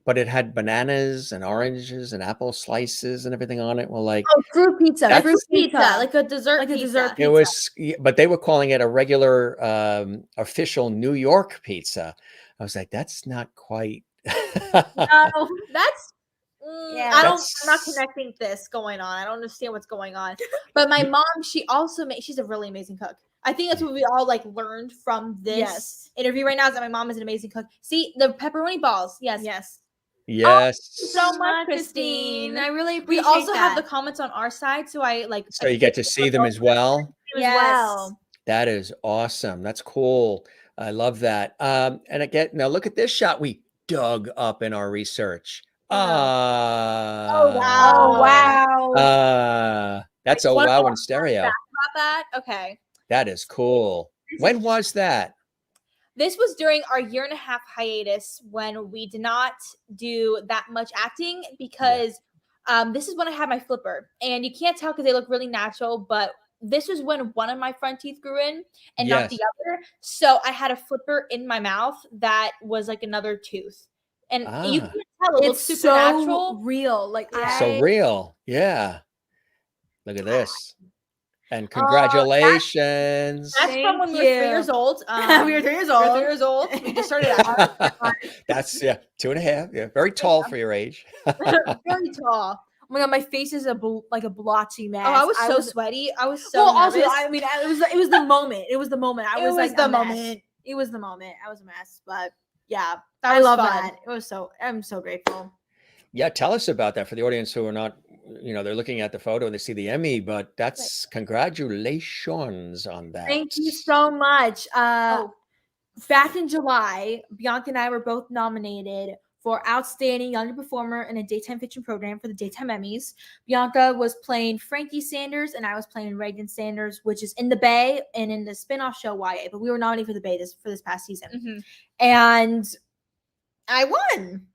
but it had bananas and oranges and apple slices and everything on it. Well, like fruit pizza. That's- Fruit pizza, like a dessert Like a pizza. dessert it was, but they were calling it a regular official New York pizza. I was like, that's not quite. No, that's Yeah. I'm not connecting this going on. I don't understand what's going on. But my mom, she also she's a really amazing cook. I think that's what we all like learned from this interview right now is that my mom is an amazing cook. See, the pepperoni balls. Yes. Yes. Yes. So much, Christine. I really We appreciate also have that. the comments on our side, so I like So you get to see them as well. as well. That is awesome. That's cool. I love that. And again, now look at this shot we dug up in our research. wow. That's a wow in stereo. About that. Okay. That is cool. When was that? This was during our 1.5-year hiatus when we did not do that much acting because this is when I had my flipper. And you can't tell because they look really natural, but this was when one of my front teeth grew in and not the other. So I had a flipper in my mouth that was like another tooth. And you can't tell. It looks super natural. Real. Like So real. Yeah. Look at this. And congratulations. That's from when we were 3 years old. We were 3 years old. 3 years old. We just started out. That's 2.5. Yeah, very tall for your age. Very tall. Oh my God, my face is like a blotchy mess. Oh, I was so sweaty. I was so nervous. Also, I mean, it was the moment. It was the moment. I was like the a mess. moment. It was the moment. I was a mess, but yeah, That I was love fun. that. It was I'm so grateful. Yeah, tell us about that for the audience who are not, they're looking at the photo and they see the Emmy, but that's congratulations on that. Thank you so much. Back in July, Bianca and I were both nominated for Outstanding Younger Performer in a Daytime Fiction Program for the Daytime Emmys. Bianca was playing Frankie Sanders, and I was playing Reagan Sanders, which is in the Bay and in the spinoff show YA. But we were nominated for the Bay this past season, and I won.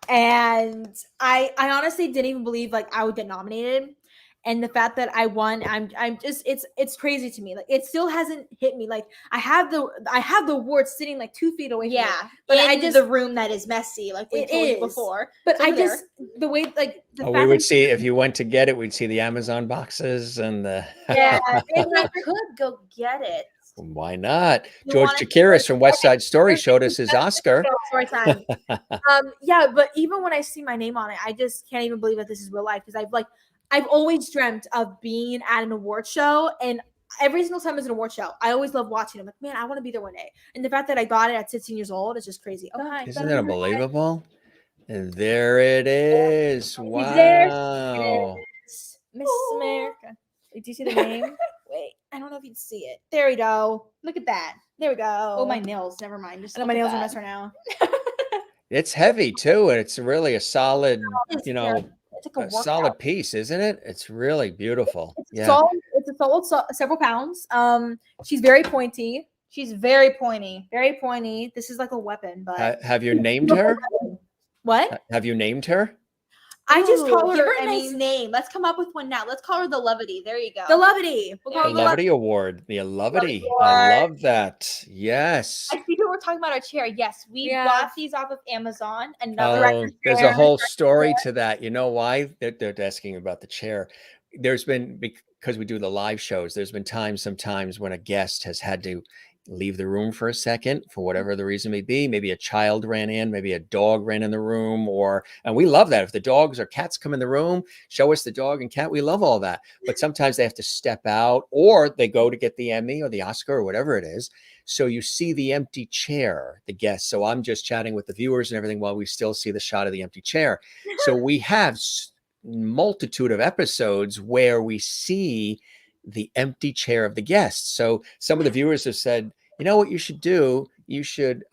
And I honestly didn't even believe like I would get nominated. And the fact that I won, I'm just it's crazy to me. Like it still hasn't hit me. Like I have the award sitting like 2 feet away from me. But I just the room that is messy, like we told you before. But I just the way like the we would see if you went to get it, we'd see the Amazon boxes and the and I could go get it. Why not? George Chakiris from West Side Story showed us his Oscar. Story time. Yeah, but even when I see my name on it, I just can't even believe that this is real life because I've always dreamt of being at an award show, and every single time it's an award show, I always love watching. I'm like, man, I want to be there one day. And the fact that I got it at 16 years old is just crazy. Oh, hi. Isn't that unbelievable? And there it is. Wow. Miss America. Do you see the name? Wait, I don't know if you can see it. There we go. Look at that. There we go. Oh, my nails. Never mind. Just I know my nails are a mess right now. It's heavy too, and it's really a solid, it's like a solid piece, isn't it? It's really beautiful. It's a solid several pounds. She's very pointy. She's very pointy. Very pointy. This is like a weapon, but have you named her? What? Have you named her? I just call her a nice name. Let's come up with one now. Let's call her the Levity. There you go. The Levity. We'll call the Levity Award. The Levity. I love that. Yes. I think we were talking about our chair. Yes, we bought these off of Amazon. There's a whole story to that. You know why? They're asking about the chair. There's been, because we do the live shows, there's been sometimes when a guest has had to leave the room for a second for whatever the reason may be. Maybe a child ran in, maybe a dog ran in the room, and we love that. If the dogs or cats come in the room, show us the dog and cat. We love all that. But sometimes they have to step out, or they go to get the Emmy or the Oscar or whatever it is. So you see the empty chair, the guest. So I'm just chatting with the viewers and everything while we still see the shot of the empty chair. So we have multitude of episodes where we see the empty chair of the guest. So some of the viewers have said, you know what you should do? You should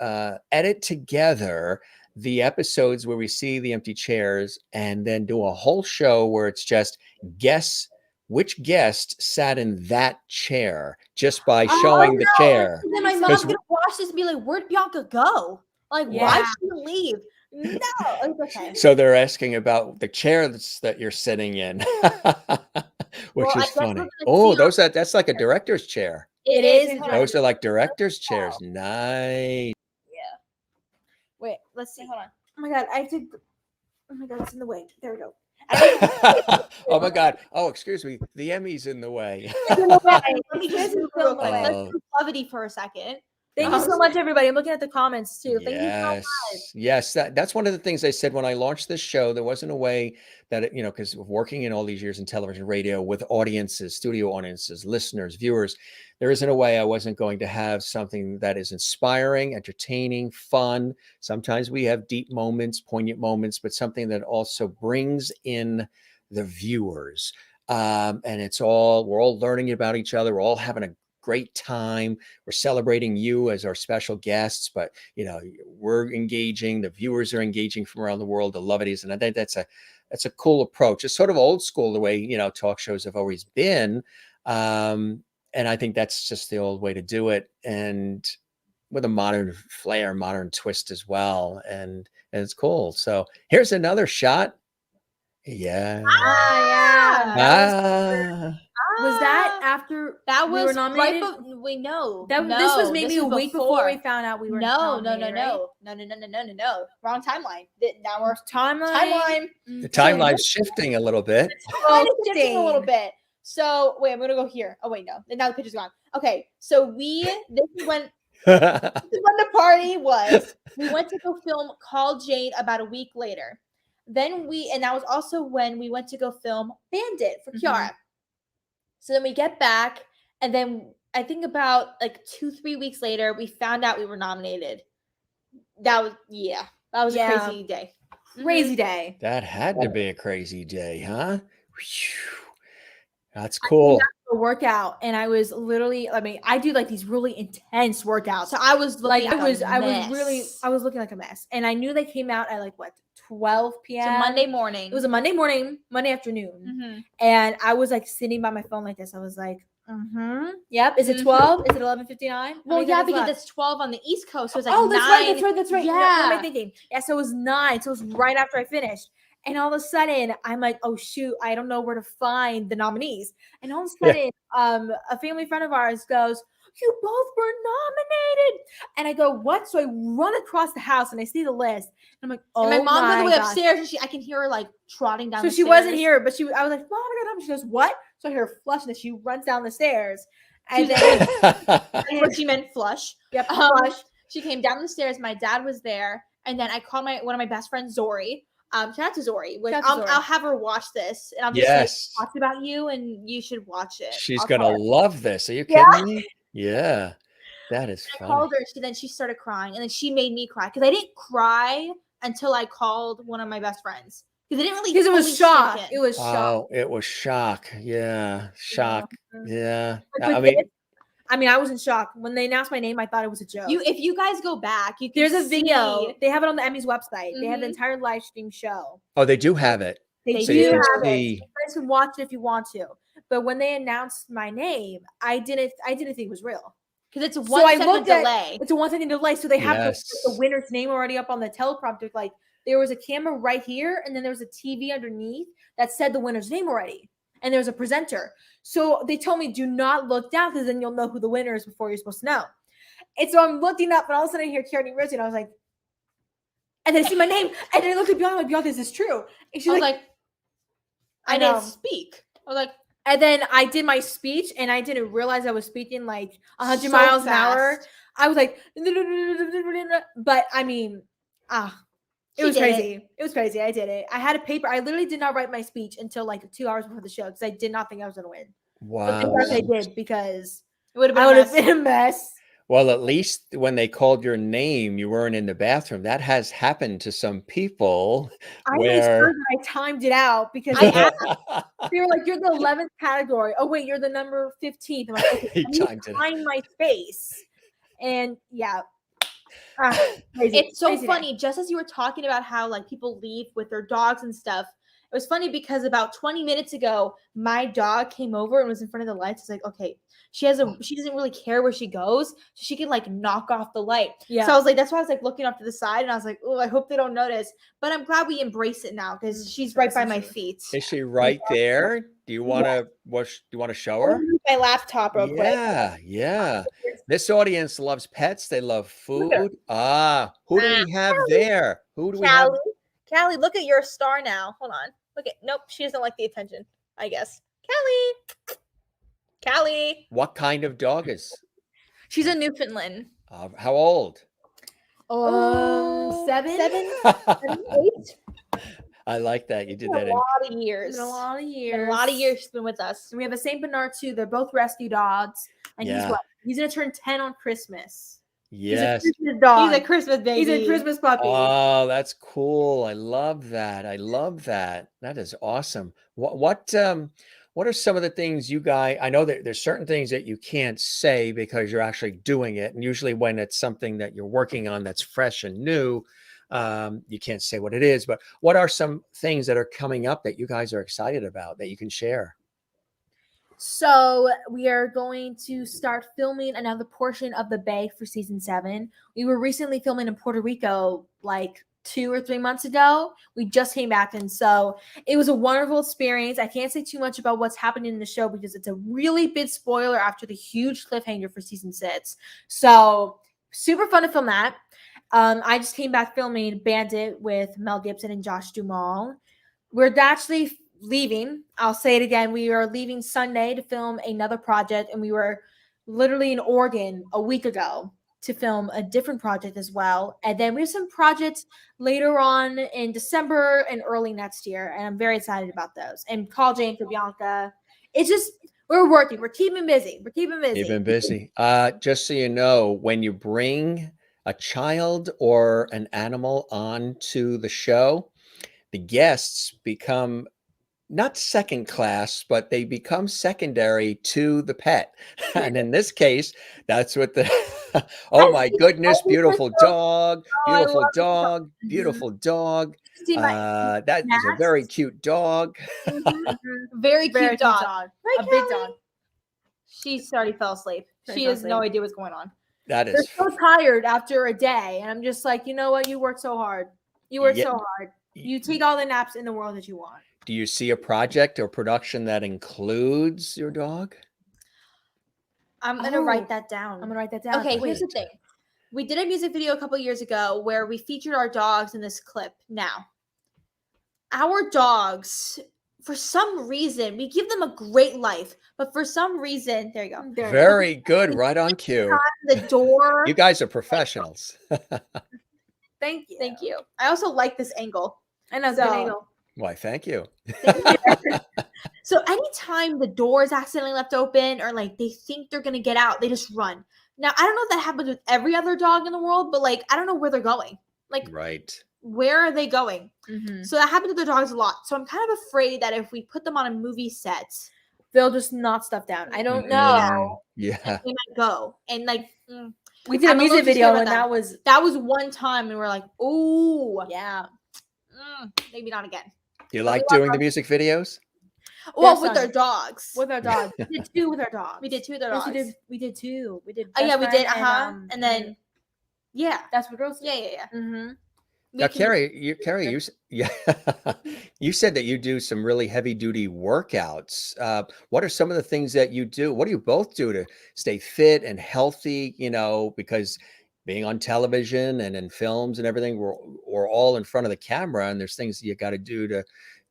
edit together the episodes where we see the empty chairs and then do a whole show where it's just guess which guest sat in that chair just by showing the chair. And then my mom's going to watch this and be like, where'd Bianca go? Like, why did she leave? No. Okay. So they're asking about the chair that you're sitting in. Which is funny. Oh, that's like a director's chair. It is. Those are like director's chairs. Nice. Yeah. Wait, let's see. Hold on. Oh my god, oh my god, it's in the way. There we go. Oh my god. Oh, excuse me. The Emmy's in the way. Let me just let's do Levity for a second. Thank you so much, everybody. I'm looking at the comments too. Thank you so much. Yes, that's one of the things I said when I launched this show. There wasn't a way that, because of working in all these years in television, radio with audiences, studio audiences, listeners, viewers, there isn't a way I wasn't going to have something that is inspiring, entertaining, fun. Sometimes we have deep moments, poignant moments, but something that also brings in the viewers. And we're all learning about each other. We're all having a great time. We're celebrating you as our special guests, but we're engaging. The viewers are engaging from around the world. The Lovities, and I think that's a cool approach. It's sort of old school the way talk shows have always been, and I think that's just the old way to do it, and with a modern flair, modern twist as well, and it's cool. So here's another shot. Yeah. Was that after that was we were nominated? This was maybe a week before we found out we were nominated. No. Wrong timeline. Now we're timeline. The timeline's shifting a little bit. It's shifting a little bit. So wait, I'm gonna go here. Oh wait, no. Now the picture's gone. Okay, so this is when the party was. We went to go film Call Jane about a week later. Then and that was also when we went to go film Bandit for Chiara. So then we get back, and then I think about like 2-3 weeks later, we found out we were nominated. That was a crazy day. Crazy day. That had to be a crazy day, huh? Whew. That's cool. a workout, and I was literally, I mean, I do like these really intense workouts. So I was Like looking I was looking like a mess, and I knew they came out at like what 12 p.m. So Monday morning. It was a Monday morning, Monday afternoon, and I was like sitting by my phone like this. I was like, yep. Is it 12? Is it 11:59? Well, yeah, because it's 12 on the East Coast, so it's like oh, 9. that's right. Yeah. What am I thinking? Yeah, so it was 9. So it was right after I finished. And all of a sudden, I'm like, oh shoot, I don't know where to find the nominees. And all of a sudden, a family friend of ours goes, you both were nominated. And I go, what? So I run across the house and I see the list. And I'm like, oh, and my mom's on the way gosh. upstairs, and I can hear her like trotting down. So the she stairs. wasn't here, but I was like, Mom, I got up. She goes, what? So I hear her flush, and then she runs down the stairs. And then what she meant flush. Yep, flush. She came down the stairs. My dad was there, and then I called one of my best friends, Zori. Shout out to Zori. I'll have her watch this, and I'll just say talk about you, and you should watch it. She's gonna love this. Are you kidding me? Yeah, that is funny. I called her. Then she started crying, and then she made me cry because I didn't cry until I called one of my best friends because it was shock. It was shock. Oh, it was shock. Yeah, shock. Yeah. I mean, I was in shock when they announced my name. I thought it was a joke. If you guys go back, there's a video. They have it on the Emmys website. They have the entire live stream show. Oh, they do have it. They do have it. You guys can watch it if you want to. But when they announced my name, I didn't think it was real because it's a 1 second delay. It's a 1 second delay, so they have the winner's name already up on the teleprompter. Like there was a camera right here, and then there was a TV underneath that said the winner's name already. And there was a presenter. So they told me, do not look down because then you'll know who the winner is before you're supposed to know. And so I'm looking up, and all of a sudden I hear Chiara and I was like, and then I see my name, and then I looked at Bianca, like, Bianca, is this true? And she's like, I didn't speak. I was like, and then I did my speech, and I didn't realize I was speaking like 100 miles an hour. I was like, but I mean, it was crazy. It was crazy. I did it. I had a paper. I literally did not write my speech until like 2 hours before the show because I did not think I was going to win. Wow. But I did because I would have been a mess. Well, at least when they called your name, you weren't in the bathroom. That has happened to some people. I timed it out because they were like, "You're the 11th category." Oh wait, you're the number 15th. I'm like, okay, I need to find my face, and yeah. Crazy. It's so funny. Just as you were talking about how like people leave with their dogs and stuff, it was funny because about 20 minutes ago, my dog came over and was in front of the lights. It's like, okay, she doesn't really care where she goes, so she can like knock off the light. Yeah. So I was like, that's why I was like looking up to the side, and I was like, oh, I hope they don't notice. But I'm glad we embrace it now because she's right by my feet. Is she right there? Do you want to show her? My laptop real quick. Yeah. This audience loves pets. They love food. Who do we have there? Who do we have? Callie, look at your star now. Hold on. Nope, she doesn't like the attention, I guess. Callie. What kind of dog is? She's a Newfoundland. How old? 7, 8. I like that. You did that in a lot of years. In a lot of years. In a lot of years she's been with us. And we have a Saint Bernard too. They're both rescue dogs. And he's gonna turn 10 on Christmas. Yes. He's a Christmas dog. He's a Christmas baby. He's a Christmas puppy. Oh, that's cool. I love that. That is awesome. What are some of the things you guys, I know that there's certain things that you can't say because you're actually doing it. And usually when it's something that you're working on that's fresh and new, you can't say what it is, but what are some things that are coming up that you guys are excited about that you can share? So we are going to start filming another portion of The Bay for season 7. We were recently filming in Puerto Rico like 2 or 3 months ago. We just came back, and so it was a wonderful experience. I can't say too much about what's happening in the show because it's a really big spoiler after the huge cliffhanger for season 6. So super fun to film that. I just came back filming Bandit with Mel Gibson and Josh Duhamel. We're actually leaving. I'll say it again. We are leaving Sunday to film another project, and we were literally in Oregon a week ago to film a different project as well. And then we have some projects later on in December and early next year, and I'm very excited about those. And call Jane for Bianca. It's just, we're working. We're keeping busy. Keeping busy. Just so you know, when you bring a child or an animal onto the show, the guests become not second class, but they become secondary to the pet. And in this case, that's what the I oh my see the goodness, only beautiful person. dog, Oh, I beautiful love this dog. dog, Mhm. beautiful dog. See my That is a very Max. cute dog. Very Very cute dog. dog. Right, A big Kelly? dog. She already fell asleep. Already She fell has no asleep. idea what's going on. That They're is, so tired after a day, and I'm just like, you know what? You work so hard. You work yeah. so hard. You take all the naps in the world that you want. Do you see a project or production that includes your dog? I'm gonna write Oh, that down. I'm gonna write that down. Okay, here's the Wait. thing. We did a music video a couple years ago where we featured our dogs in this clip. Now, our dogs, for some reason, we give them a great life, but for some reason, there you go. There you go. Very good, right on cue. The door. You guys are professionals. Thank you. Thank you. I also like this angle. I know. So- Good angle. Why, thank you. So anytime the door is accidentally left open or like they think they're gonna get out, they just run. Now I don't know if that happens with every other dog in the world, but like I don't know where they're going. Like Right. where are they going? Mhm. So that happens with the dogs a lot. So I'm kind of afraid that if we put them on a movie set, They'll just knock stuff down. I don't Mm, know. Yeah. they might go and like We did a I'm a little music too video, scared and about that was that was one time and we're like, oh yeah. maybe not again. You like doing the music videos? Well, Yes, with son. our dogs. With our dog. We did two with our dogs. We did two with our Yes, dogs. we did two. We did. Oh yeah, Best we did. Friend And then yeah. that's what girls. Yeah. Mm-hmm. Now, Carrie, yeah, you said that you do some really heavy duty workouts. What are some of the things that you do? What do you both do to stay fit and healthy? You know, because being on television and in films and everything, we're all in front of the camera, and there's things you got to do to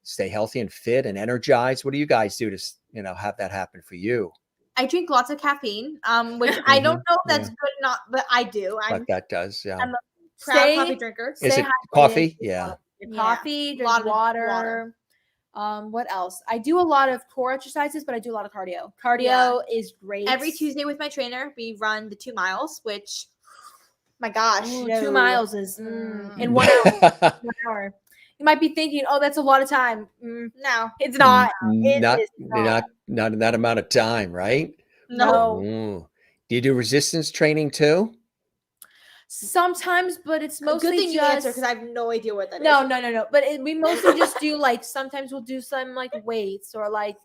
stay healthy and fit and energized. What do you guys do to, have that happen for you? I drink lots of caffeine, which I don't know if that's Yeah. good or not, but I do. But that does, yeah. I'm a proud coffee drinker. Is Stay it hydrated. coffee? Yeah. Coffee, Yeah. drink water. What else? I do a lot of core exercises, but I do a lot of cardio. Cardio is great. Every Tuesday with my trainer, we run the 2 miles, which, my gosh, Ooh, no. 2 miles is in 1 hour. 1 hour. You might be thinking, "Oh, that's a lot of time." No, It's not. It not, is not in that amount of time, right? no. Ooh. Do you do resistance training too? Sometimes, but it's mostly Good thing you just answer because I have no idea what that is. no. But we mostly just do like sometimes we'll do some like weights or like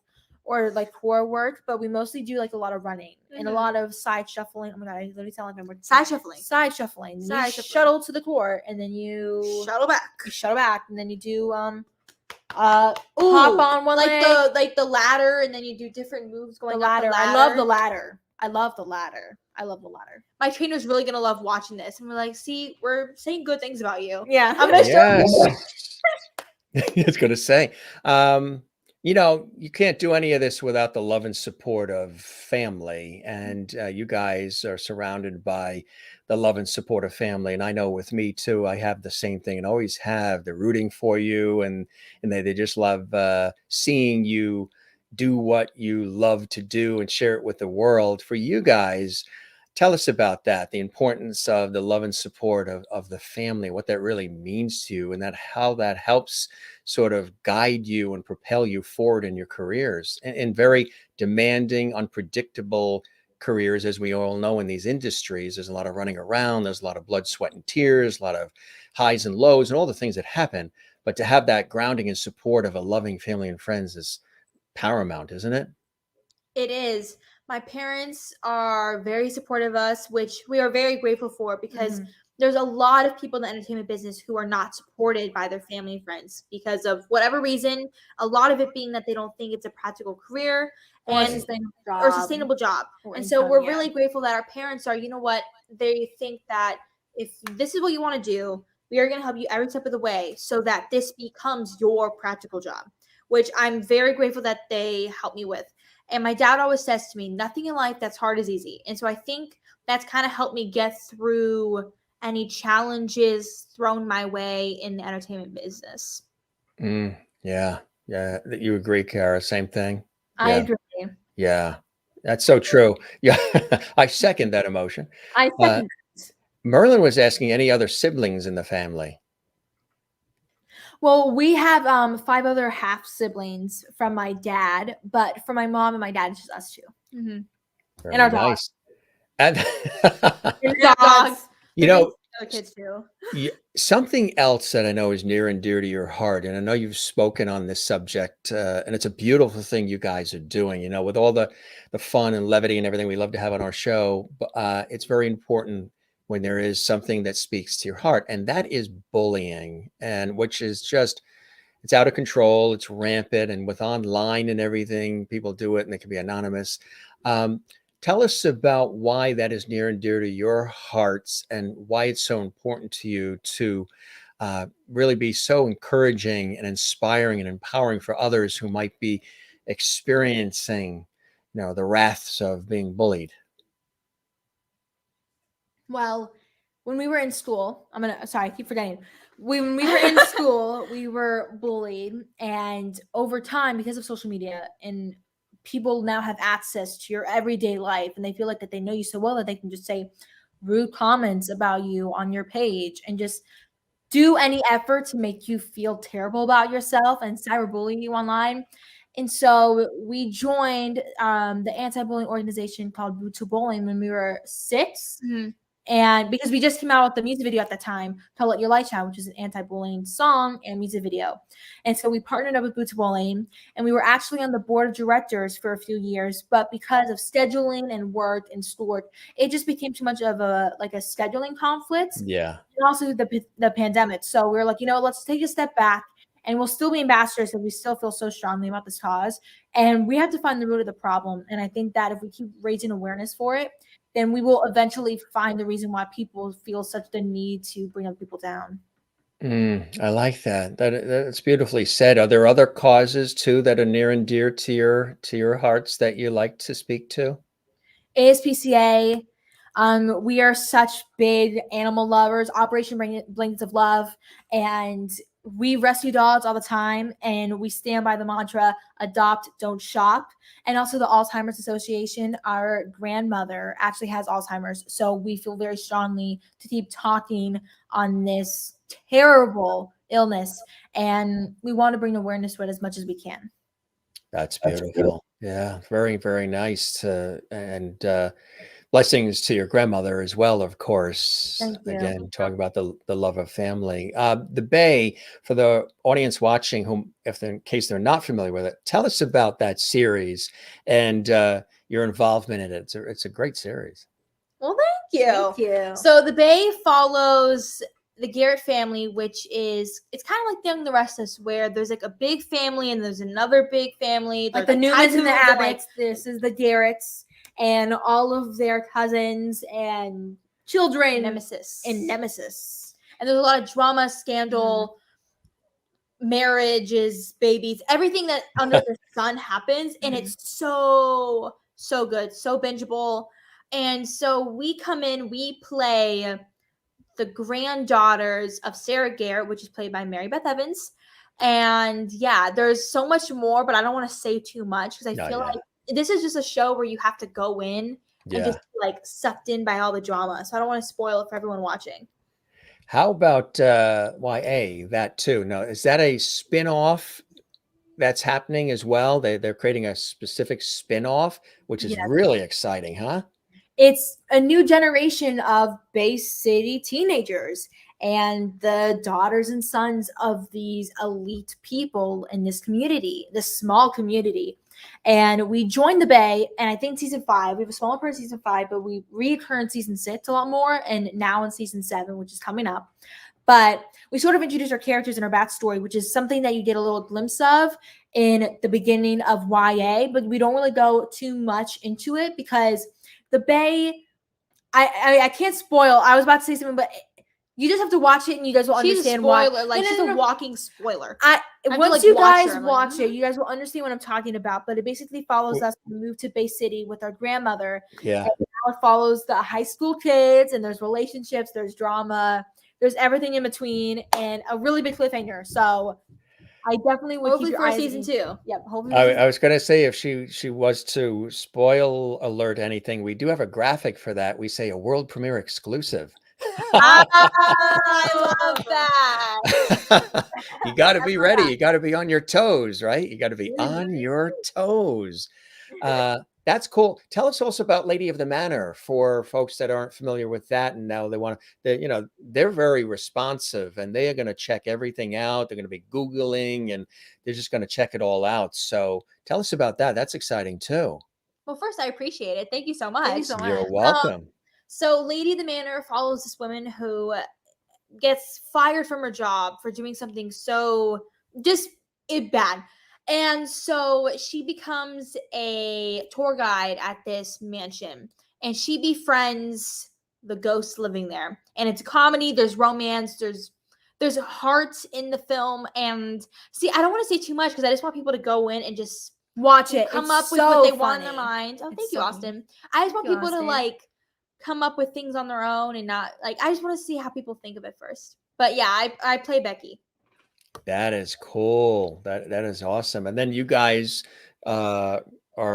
core work, but we mostly do like a lot of running and a lot of side shuffling. Oh my god, I literally telling them Side shuffling. Side shuffling. Side You shuffling. shuttle to the core and then you Shuttle back. shuttle back and then you do hop on one leg. Like the ladder, and then you do different moves going The up the ladder. ladder. I love the ladder. I love the ladder. I love the ladder. My trainer's really gonna love watching this, and we're like, see, we're saying good things about you. Yeah. I'm gonna show you. I was going to say, you can't do any of this without the love and support of family. And you guys are surrounded by the love and support of family. And I know with me too, I have the same thing and always have. They're rooting for you, and they just love seeing you do what you love to do and share it with the world. For you guys, tell us about that, the importance of the love and support of the family, what that really means to you, and how that helps sort of guide you and propel you forward in your careers in very demanding, unpredictable careers. As we all know, in these industries, there's a lot of running around, there's a lot of blood, sweat, and tears, a lot of highs and lows and all the things that happen. But to have that grounding and support of a loving family and friends is paramount, isn't it? It is. My parents are very supportive of us, which we are very grateful for because there's a lot of people in the entertainment business who are not supported by their family and friends because of whatever reason. A lot of it being that they don't think it's a practical career Or and a sustainable job. And so we're really grateful that our parents are, they think that if this is what you want to do, we are going to help you every step of the way so that this becomes your practical job, which I'm very grateful that they help me with. And my dad always says to me, nothing in life that's hard is easy. And so I think that's kind of helped me get through any challenges thrown my way in the entertainment business. Yeah. You agree, Chiara? Same thing. I agree. Yeah, that's so true. Yeah, I second that emotion. I second Merlin was asking any other siblings in the family. Well, we have 5 other half siblings from my dad, but for my mom and my dad, it's just us 2. Mm-hmm. And our Very dog. nice. And And Yeah, dogs. you They're know, other kids too. something else that I know is near and dear to your heart, and I know you've spoken on this subject, and it's a beautiful thing you guys are doing. You know, with all the fun and levity and everything we love to have on our show, but it's very important when there is something that speaks to your heart, and that is bullying, and which is just it's out of control, it's rampant, and with online and everything, people do it, and it can be anonymous. Um, Tell us about why that is near and dear to your hearts, and why it's so important to you to really be so encouraging and inspiring and empowering for others who might be experiencing, the wraths of being bullied. Well, when we were in school, sorry, I keep forgetting. When we were in school, we were bullied, and over time, because of social media and people now have access to your everyday life, and they feel like that they know you so well that they can just say rude comments about you on your page and just do any effort to make you feel terrible about yourself and cyberbully you online. And so we joined the anti-bullying organization called Boo to Bowling when we were 6. Mm-hmm. And because we just came out with the music video at the time, "To Let Your Light Shine," which is an anti-bullying song and music video. And so we partnered up with Boots Bowling, and we were actually on the board of directors for a few years. But because of scheduling and work and schoolwork, it just became too much of a scheduling conflict, Yeah. and also the pandemic. So we were like, let's take a step back, and we'll still be ambassadors because we still feel so strongly about this cause. And we have to find the root of the problem. And I think that if we keep raising awareness for it, then we will eventually find the reason why people feel such the need to bring other people down. I like that. That's beautifully said. Are there other causes too that are near and dear to your hearts that you like to speak to? ASPCA, we are such big animal lovers, Operation Blankets of Love, and we rescue dogs all the time, and we stand by the mantra, adopt, don't shop. And also the Alzheimer's Association, our grandmother actually has Alzheimer's, so we feel very strongly to keep talking on this terrible illness, and we want to bring awareness to it as much as we can. That's beautiful. Yeah, very, very nice. And blessings to your grandmother as well, of course. Thank you. Again, talking about the love of family. The Bay, for the audience watching, whom, in case they're not familiar with it, tell us about that series and your involvement in it. It's a great series. Well, thank you. Thank you. So the Bay follows the Garrett family, which is it's kind of like the Young and the Restless, where there's like a big family and there's another big family, like the Newmans and the Tycoons and, Abbotts. This is the Garretts and all of their cousins and children, Nemesis. and Nemesis. And there's a lot of drama, scandal, marriages, babies, everything that under the sun happens, and it's so good, so bingeable. And so we come in, we play the granddaughters of Sarah Garrett, which is played by Mary Beth Evans. And yeah, there's so much more, but I don't want to say too much because I feel like this is just a show where you have to go in and just like sucked in by all the drama. So I don't want to spoil it for everyone watching. How about YA? That too. Now, is that a spin-off that's happening as well? They're creating a specific spin-off, which is really exciting, huh? It's a new generation of Bay City teenagers and the daughters and sons of these elite people in this community, this small community. And we joined the Bay, and I think season 5, we have a smaller part of season 5, but we reoccur in season 6 a lot more, and now in season 7, which is coming up. But we sort of introduce our characters and our backstory, which is something that you get a little glimpse of in the beginning of YA, but we don't really go too much into it because the Bay, I can't spoil. I was about to say something, but you just have to watch it and you guys will understand why. Like she's a walking spoiler. Once you guys watch it, you guys will understand what I'm talking about. But it basically follows us. We moved to Bay City with our grandmother. Yeah. And now it follows the high school kids, and there's relationships, there's drama, there's everything in between, and a really big cliffhanger. So I definitely would hopefully keep for season 2. Yep. Hopefully. I was going to say, if she was to spoil alert anything, we do have a graphic for that. We say a world premiere exclusive. I love that. You got to be ready. You got to be on your toes, right? You got to be on your toes. That's cool. Tell us also about Lady of the Manor for folks that aren't familiar with that. And now they want to, they're very responsive and they are going to check everything out. They're going to be Googling and they're just going to check it all out. So tell us about that. That's exciting too. Well, first, I appreciate it. Thank you so much. Thank you so much. You're welcome. So Lady of the Manor follows this woman who gets fired from her job for doing something so just bad. And so she becomes a tour guide at this mansion and she befriends the ghosts living there. And it's a comedy, there's romance, there's heart in the film. And see, I don't want to say too much because I just want people to go in and just watch it. Come It's up with so what they funny. want in their mind. Oh, It's thank you, so Austin. I just want Thank you, people to Austin. come up with things on their own and not I just want to see how people think of it first. But yeah, I play Becky. That is cool. That is awesome. And then you guys are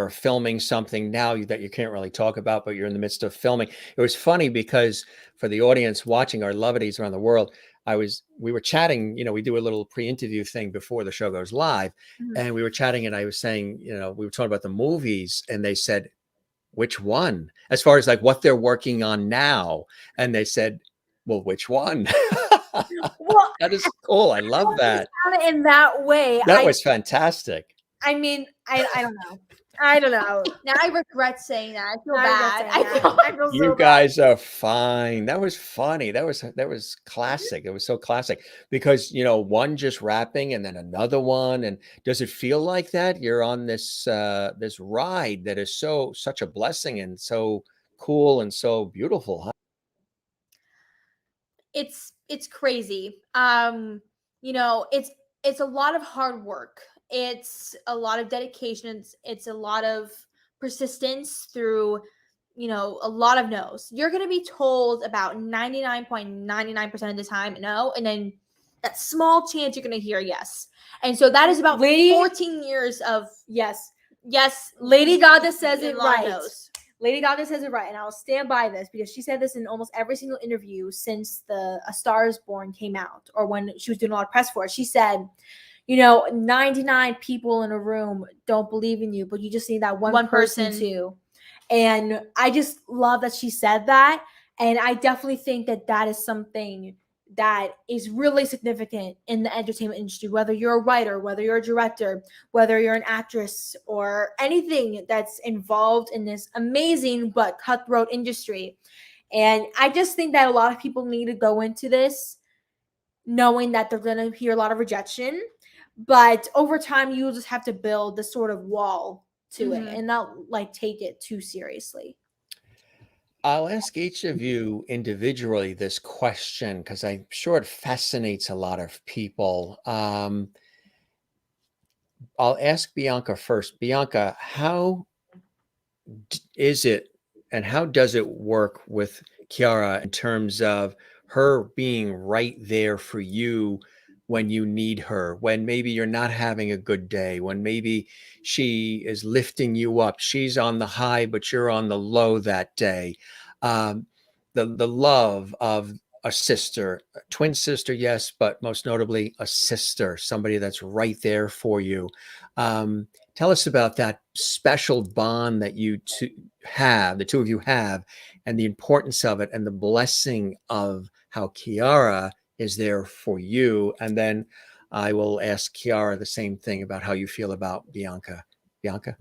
filming something now that you can't really talk about, but you're in the midst of filming. It was funny because for the audience watching our Lovities around the world, we were chatting, we do a little pre-interview thing before the show goes live. Mhm. And we were chatting and I was saying, we were talking about the movies and they said, which one? As far as like what they're working on now. And they said, well, which one? Well, That is cool. I love that. in that way, That was fantastic. I mean, I don't know. I don't know. Now I regret saying that. I feel I bad. regret saying I that. feel I feel You so guys are fine. That was funny. That was classic. It was so classic because one just wrapping and then another one. And does it feel like that? You're on this this ride that is such a blessing and so cool and so beautiful, huh? It's crazy. It's a lot of hard work. It's a lot of dedication. It's a lot of persistence through a lot of no's. You're going to be told about 99.99% of the time no, and then that small chance you're going to hear yes. And so that is about 14 years of yes. Lady Gaga says and it a lot of right. no's. Lady Gaga says it right, and I'll stand by this because she said this in almost every single interview since A Star Is Born came out, or when she was doing a lot of press for it. She said, 99 people in a room don't believe in you, but you just need that one person to. And I just love that she said that, and I definitely think that is something that is really significant in the entertainment industry, whether you're a writer, whether you're a director, whether you're an actress, or anything that's involved in this amazing but cutthroat industry. And I just think that a lot of people need to go into this knowing that they're going to hear a lot of rejection, but over time you'll just have to build this sort of wall to it and not take it too seriously. I'll ask each of you individually this question because I'm sure it fascinates a lot of people. I'll ask Bianca first. Bianca, how is it and how does it work with Chiara in terms of her being right there for you when you need her, when maybe you're not having a good day, when maybe she is lifting you up, she's on the high, but you're on the low that day. The love of a sister, a twin sister, yes, but most notably a sister, somebody that's right there for you. Tell us about that special bond that you two have, the two of you have, and the importance of it and the blessing of how Chiara is there for you. And then I will ask Chiara the same thing about how you feel about Bianca. Bianca?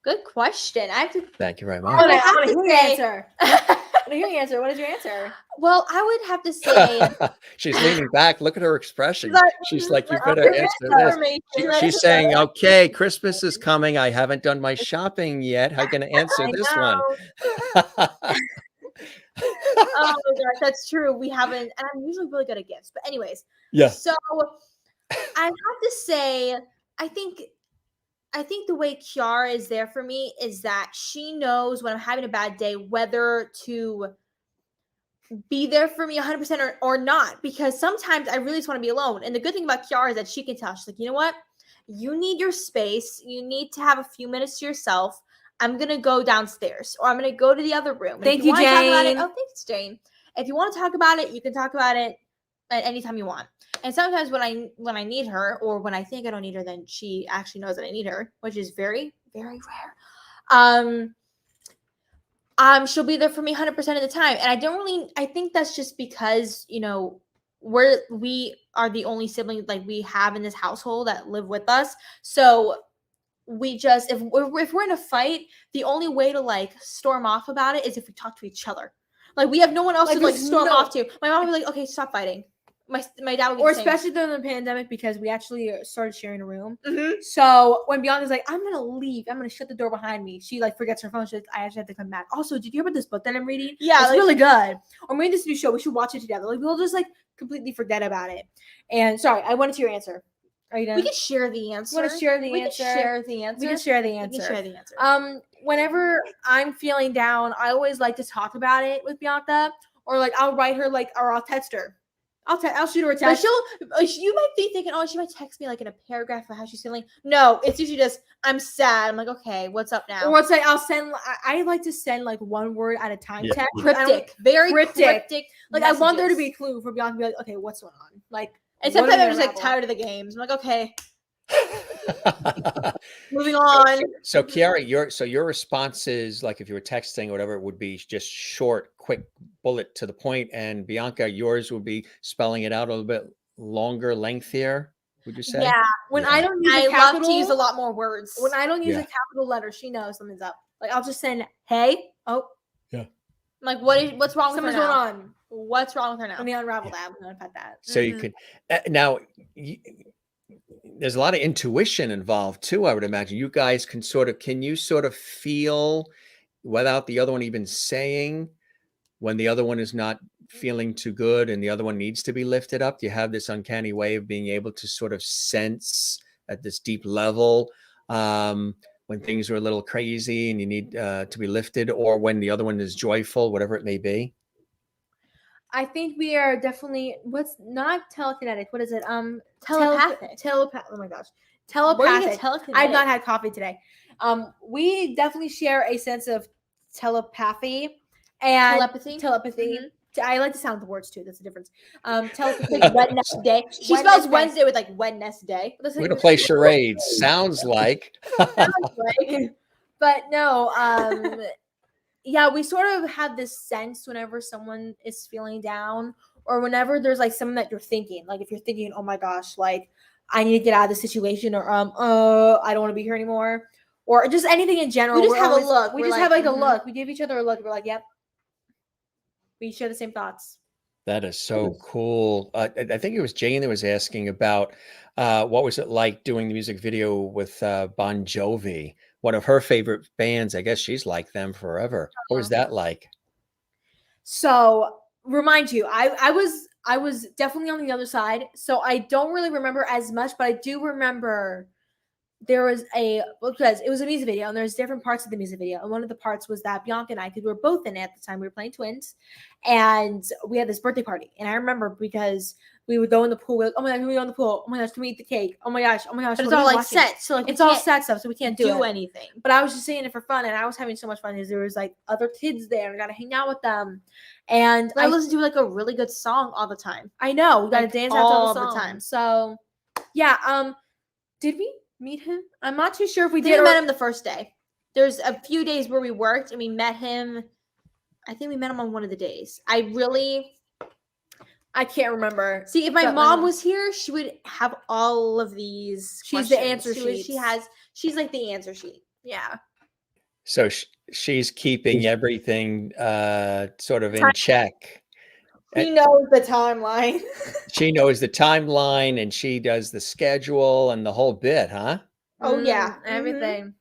Good question. Thank you very much. I want to hear your answer. I want to hear your answer. What is your answer? Well, I would have to say she's leaning back. Look at her expression. She's like, you better answer this. She's saying, okay, Christmas is coming. I haven't done my shopping yet. How are you going to answer this one? Oh my gosh, that's true. We haven't, and I'm usually really good at gifts. But anyways, yeah. So I have to say, I think the way Chiara is there for me is that she knows when I'm having a bad day whether to be there for me 100% or not. Because sometimes I really just want to be alone. And the good thing about Chiara is that she can tell. She's like, you know what? You need your space. You need to have a few minutes to yourself. I'm going to go downstairs or I'm going to go to the other room. Thank you, Jane. Oh, thanks, Jane. If you want to talk about it, you can talk about it at any time you want. And sometimes when I need her, or when I think I don't need her, then she actually knows that I need her, which is very, very rare. She'll be there for me 100% of the time. And I think that's just because, you know, we are the only siblings like we have in this household that live with us. So we just, if we're in a fight, the only way to like storm off about it is if we talk to each other. Like we have no one else to like storm off to. My mom would be like, okay, stop fighting. My dad would be or especially during the pandemic, because we actually started sharing a room. Mm-hmm. So when Bianca's like, I'm gonna leave, I'm gonna shut the door behind me, she like forgets her phone. She's like, I actually have to come back. Also, did you hear about this book that I'm reading? Yeah, it's like, really good. Or maybe this new show, we should watch it together. Like we'll just like completely forget about it. And sorry, I wanted your answer. Are you done? We can share the answer. Want to share the answer? We can share the answer. We can share the answer. Whenever I'm feeling down, I always like to talk about it with Bianca, or like I'll write her like, or I'll text her. I'll shoot her a text. But you might be thinking, oh, she might text me like in a paragraph of how she's feeling. No, it's usually just, I'm sad. I'm like, okay, what's up now? Or it's like I like to send like one word at a time text. Cryptic. Very cryptic. Like messages. I want there to be a clue for Bianca to be like, okay, what's going on? Like, and sometimes I'm just like tired of the games. I'm like, okay. Moving on. So Chiara, your responses, like if you were texting or whatever, it would be just short, quick, bullet to the point. And Bianca, yours would be spelling it out a little bit longer, lengthier. Would you say? Yeah. When I don't use I love to use a lot more words. When I don't use a capital letter, she knows something's up. Like I'll just send, hey, oh, yeah. I'm like, what's wrong with her now? Something's going on. What's wrong with her now? Let me unravel that. I'm gonna put that. So you could now. There's a lot of intuition involved too, I would imagine. You guys can you sort of feel without the other one even saying when the other one is not feeling too good and the other one needs to be lifted up? Do you have this uncanny way of being able to sort of sense at this deep level when things are a little crazy and you need to be lifted, or when the other one is joyful, whatever it may be? I think we are definitely not telekinetic. What is it? Telepathic. Oh my gosh. Telepathic. I've not had coffee today. We definitely share a sense of telepathy and telepathy. Mm-hmm. I like to sound the words too. That's the difference. Telepathy. Wednesday. She spells Wednesday with like Wednesday. We're gonna play charades. Sounds like. But no. Yeah, we sort of have this sense whenever someone is feeling down, or whenever there's like something that you're thinking. Like if you're thinking, oh my gosh, like I need to get out of this situation, or I don't want to be here anymore, or just anything in general. We just have a look. We just have like a look. We give each other a look. We're like, yep. We share the same thoughts. That is so cool. I think it was Jane that was asking about what was it like doing the music video with Bon Jovi, one of her favorite bands. I guess she's liked them forever. What was that like? So remind you, I was definitely on the other side, so I don't really remember as much, but I do remember there was because it was a music video and there's different parts of the music video. And one of the parts was that Bianca and I, because we were both in it at the time, we were playing twins, and we had this birthday party. And I remember because we would go in the pool. We're like, oh my gosh, can we go in the pool? Oh my gosh, can we eat the cake? Oh my gosh. But it's all like set. So like it's all set stuff, so we can't do anything. But I was just saying it for fun, and I was having so much fun because there was like other kids there, and I got to hang out with them. And I listened to like a really good song all the time. I know. We got to dance out all the time. So yeah. Did we meet him? I'm not too sure if we did. We met him the first day. There's a few days where we worked and we met him. I think we met him on one of the days. I can't remember. See, if my mom was here, she would have all of these. She's the answer sheet. She's like the answer sheet. Yeah. So she's keeping everything sort of in check. She knows the timeline. She knows the timeline, and she does the schedule and the whole bit, huh? Oh yeah, everything.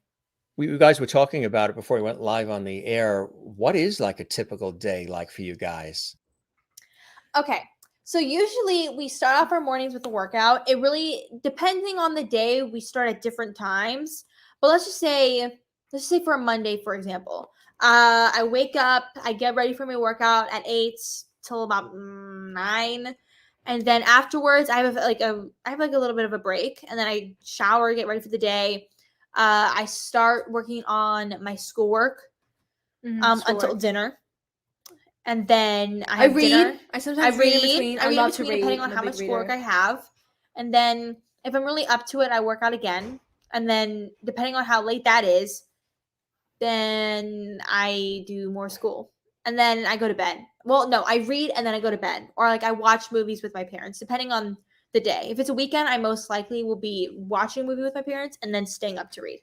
You guys were talking about it before we went live on the air. What is like a typical day like for you guys? Okay. So usually we start off our mornings with a workout. It really, depending on the day, we start at different times. But let's just say for a Monday, for example, I wake up, I get ready for my workout at 8 till about 9, and then afterwards I have like a little bit of a break, and then I shower, get ready for the day. I start working on my schoolwork until dinner. and then I I have read. dinner. I sometimes read in between. I read in love to between read. depending on I'm a how big much schoolwork reader. I have. And then if I'm really up to it, I work out again. And then depending on how late that is, then I do more school. And then I go to bed. Well, no, I read and then I go to bed. Or like I watch movies with my parents, depending on the day. If it's a weekend, I most likely will be watching a movie with my parents and then staying up to read.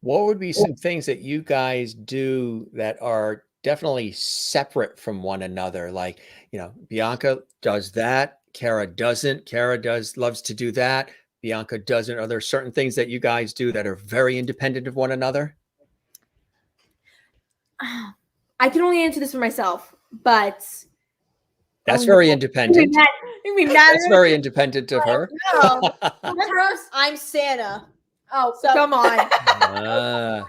What would be some things that you guys do that are definitely separate from one another? Like, Bianca does that, Chiara doesn't. Chiara loves to do that. Bianca doesn't. Are there certain things that you guys do that are very independent of one another? I can only answer this for myself, but That's very independent. That's very independent of her. No, I'm Santa. Oh, So- come on. Ah,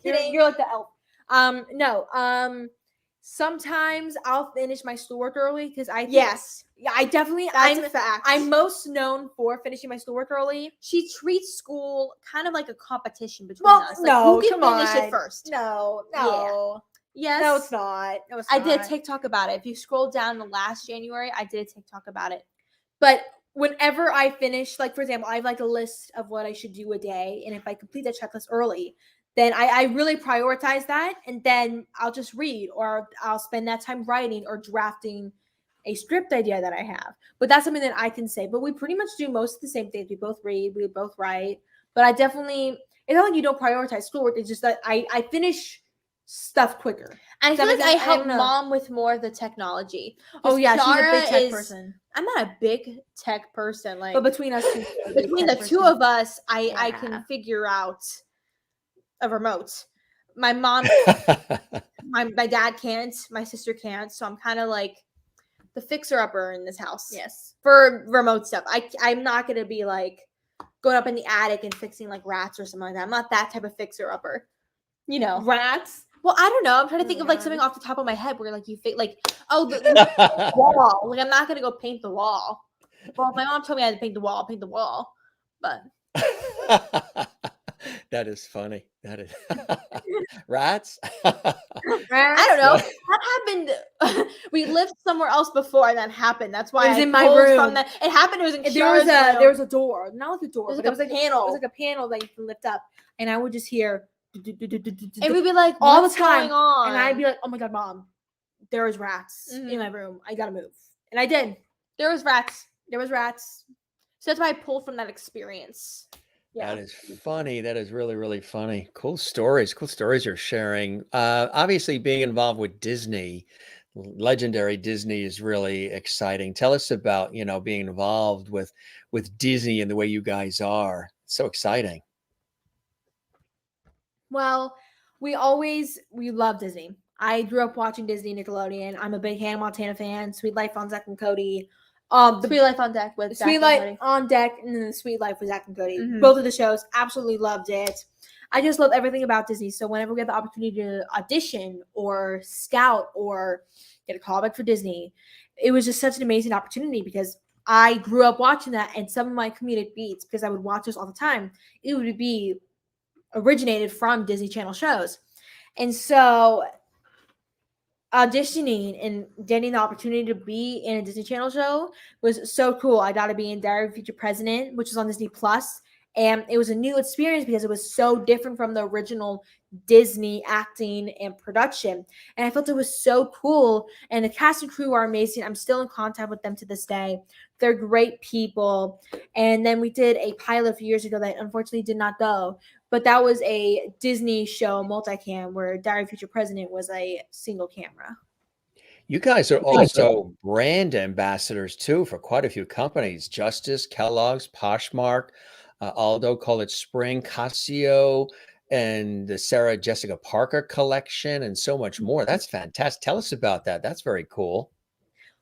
You're like the elf. No. Sometimes I'll finish my schoolwork early because I think, Yes, yeah, I definitely that's a fact. I'm most known for finishing my schoolwork early. She treats school kind of like a competition between Well, us. Like, no, who can come finish on. it first? No. Yes. No, it's not. No, it's I not. did TikTok about it. If you scroll down to last January, I did TikTok about it. But whenever I finish, like for example, I have like a list of what I should do a day, and if I complete that checklist early, then I really prioritize that, and then I'll just read, or I'll spend that time writing or drafting a script idea that I have. But that's something that I can say. But we pretty much do most of the same things. We both read, we both write. But I definitely, it's not like you don't prioritize schoolwork. It's just that I finish stuff quicker. I feel like I help don't know. Mom with more of the technology. Oh yeah, she's a Chiara big tech is- person. I'm not a big tech person. Like, But between us two, we're a big between tech the two person. of us, I Yeah. can figure out a remote. My mom, my dad can't. My sister can't. So I'm kind of like the fixer-upper in this house. Yes. For remote stuff. I'm not gonna be like going up in the attic and fixing like rats or something like that. I'm not that type of fixer-upper. Rats. Well, I don't know. I'm trying to Oh think my of like God. something off the top of my head where like you think like, oh, the wall. Like I'm not gonna go paint the wall. Well, if my mom told me I had to paint the wall, I'll paint the wall. But That is funny. That is rats. I don't know. That happened. We lived somewhere else before and that happened. That's why It was I in my pulled room. From that. It happened. It was in There was Chiara's room. there was a door, not like a door, There's but like it was a panel. It was like a panel that you can lift up, and I would just hear, And we'd be like, all the "What's time. going on?" and I'd be like, "Oh my god, Mom, there was rats Mhm. in my room. I gotta move," and I did. there was rats. There was rats. So that's why I pulled from that experience. Yeah. That is funny. That is really, really funny. Cool stories. Cool stories you're sharing. Obviously, being involved with Disney, legendary Disney, is really exciting. Tell us about being involved with Disney and the way you guys are. It's so exciting. Well, we love Disney. I grew up watching Disney, Nickelodeon. I'm a big Hannah Montana fan. Sweet Life on Zack and Cody. The Sweet Life on Deck with Zack Sweet and Life Cody. on Deck, and then the Sweet Life with Zack and Cody. Mhm. Both of the shows, absolutely loved it. I just love everything about Disney. So whenever we get the opportunity to audition or scout or get a callback for Disney, it was just such an amazing opportunity because I grew up watching that, and some of my comedic beats, because I would watch those all the time, it would be originated from Disney Channel shows. And so auditioning and getting the opportunity to be in a Disney Channel show was so cool. I got to be in Diary of a Future President, which is on Disney Plus, and it was a new experience because it was so different from the original Disney acting and production. And I felt it was so cool. And the cast and crew are amazing. I'm still in contact with them to this day. They're great people. And then we did a pilot a few years ago that unfortunately did not go. But that was a Disney show, multicam, where Diary of a Future President was a single camera. You guys are also brand ambassadors too for quite a few companies: Justice, Kellogg's, Poshmark, Aldo, Call It Spring, Casio, and the Sarah Jessica Parker collection, and so much more. That's fantastic. Tell us about that. That's very cool.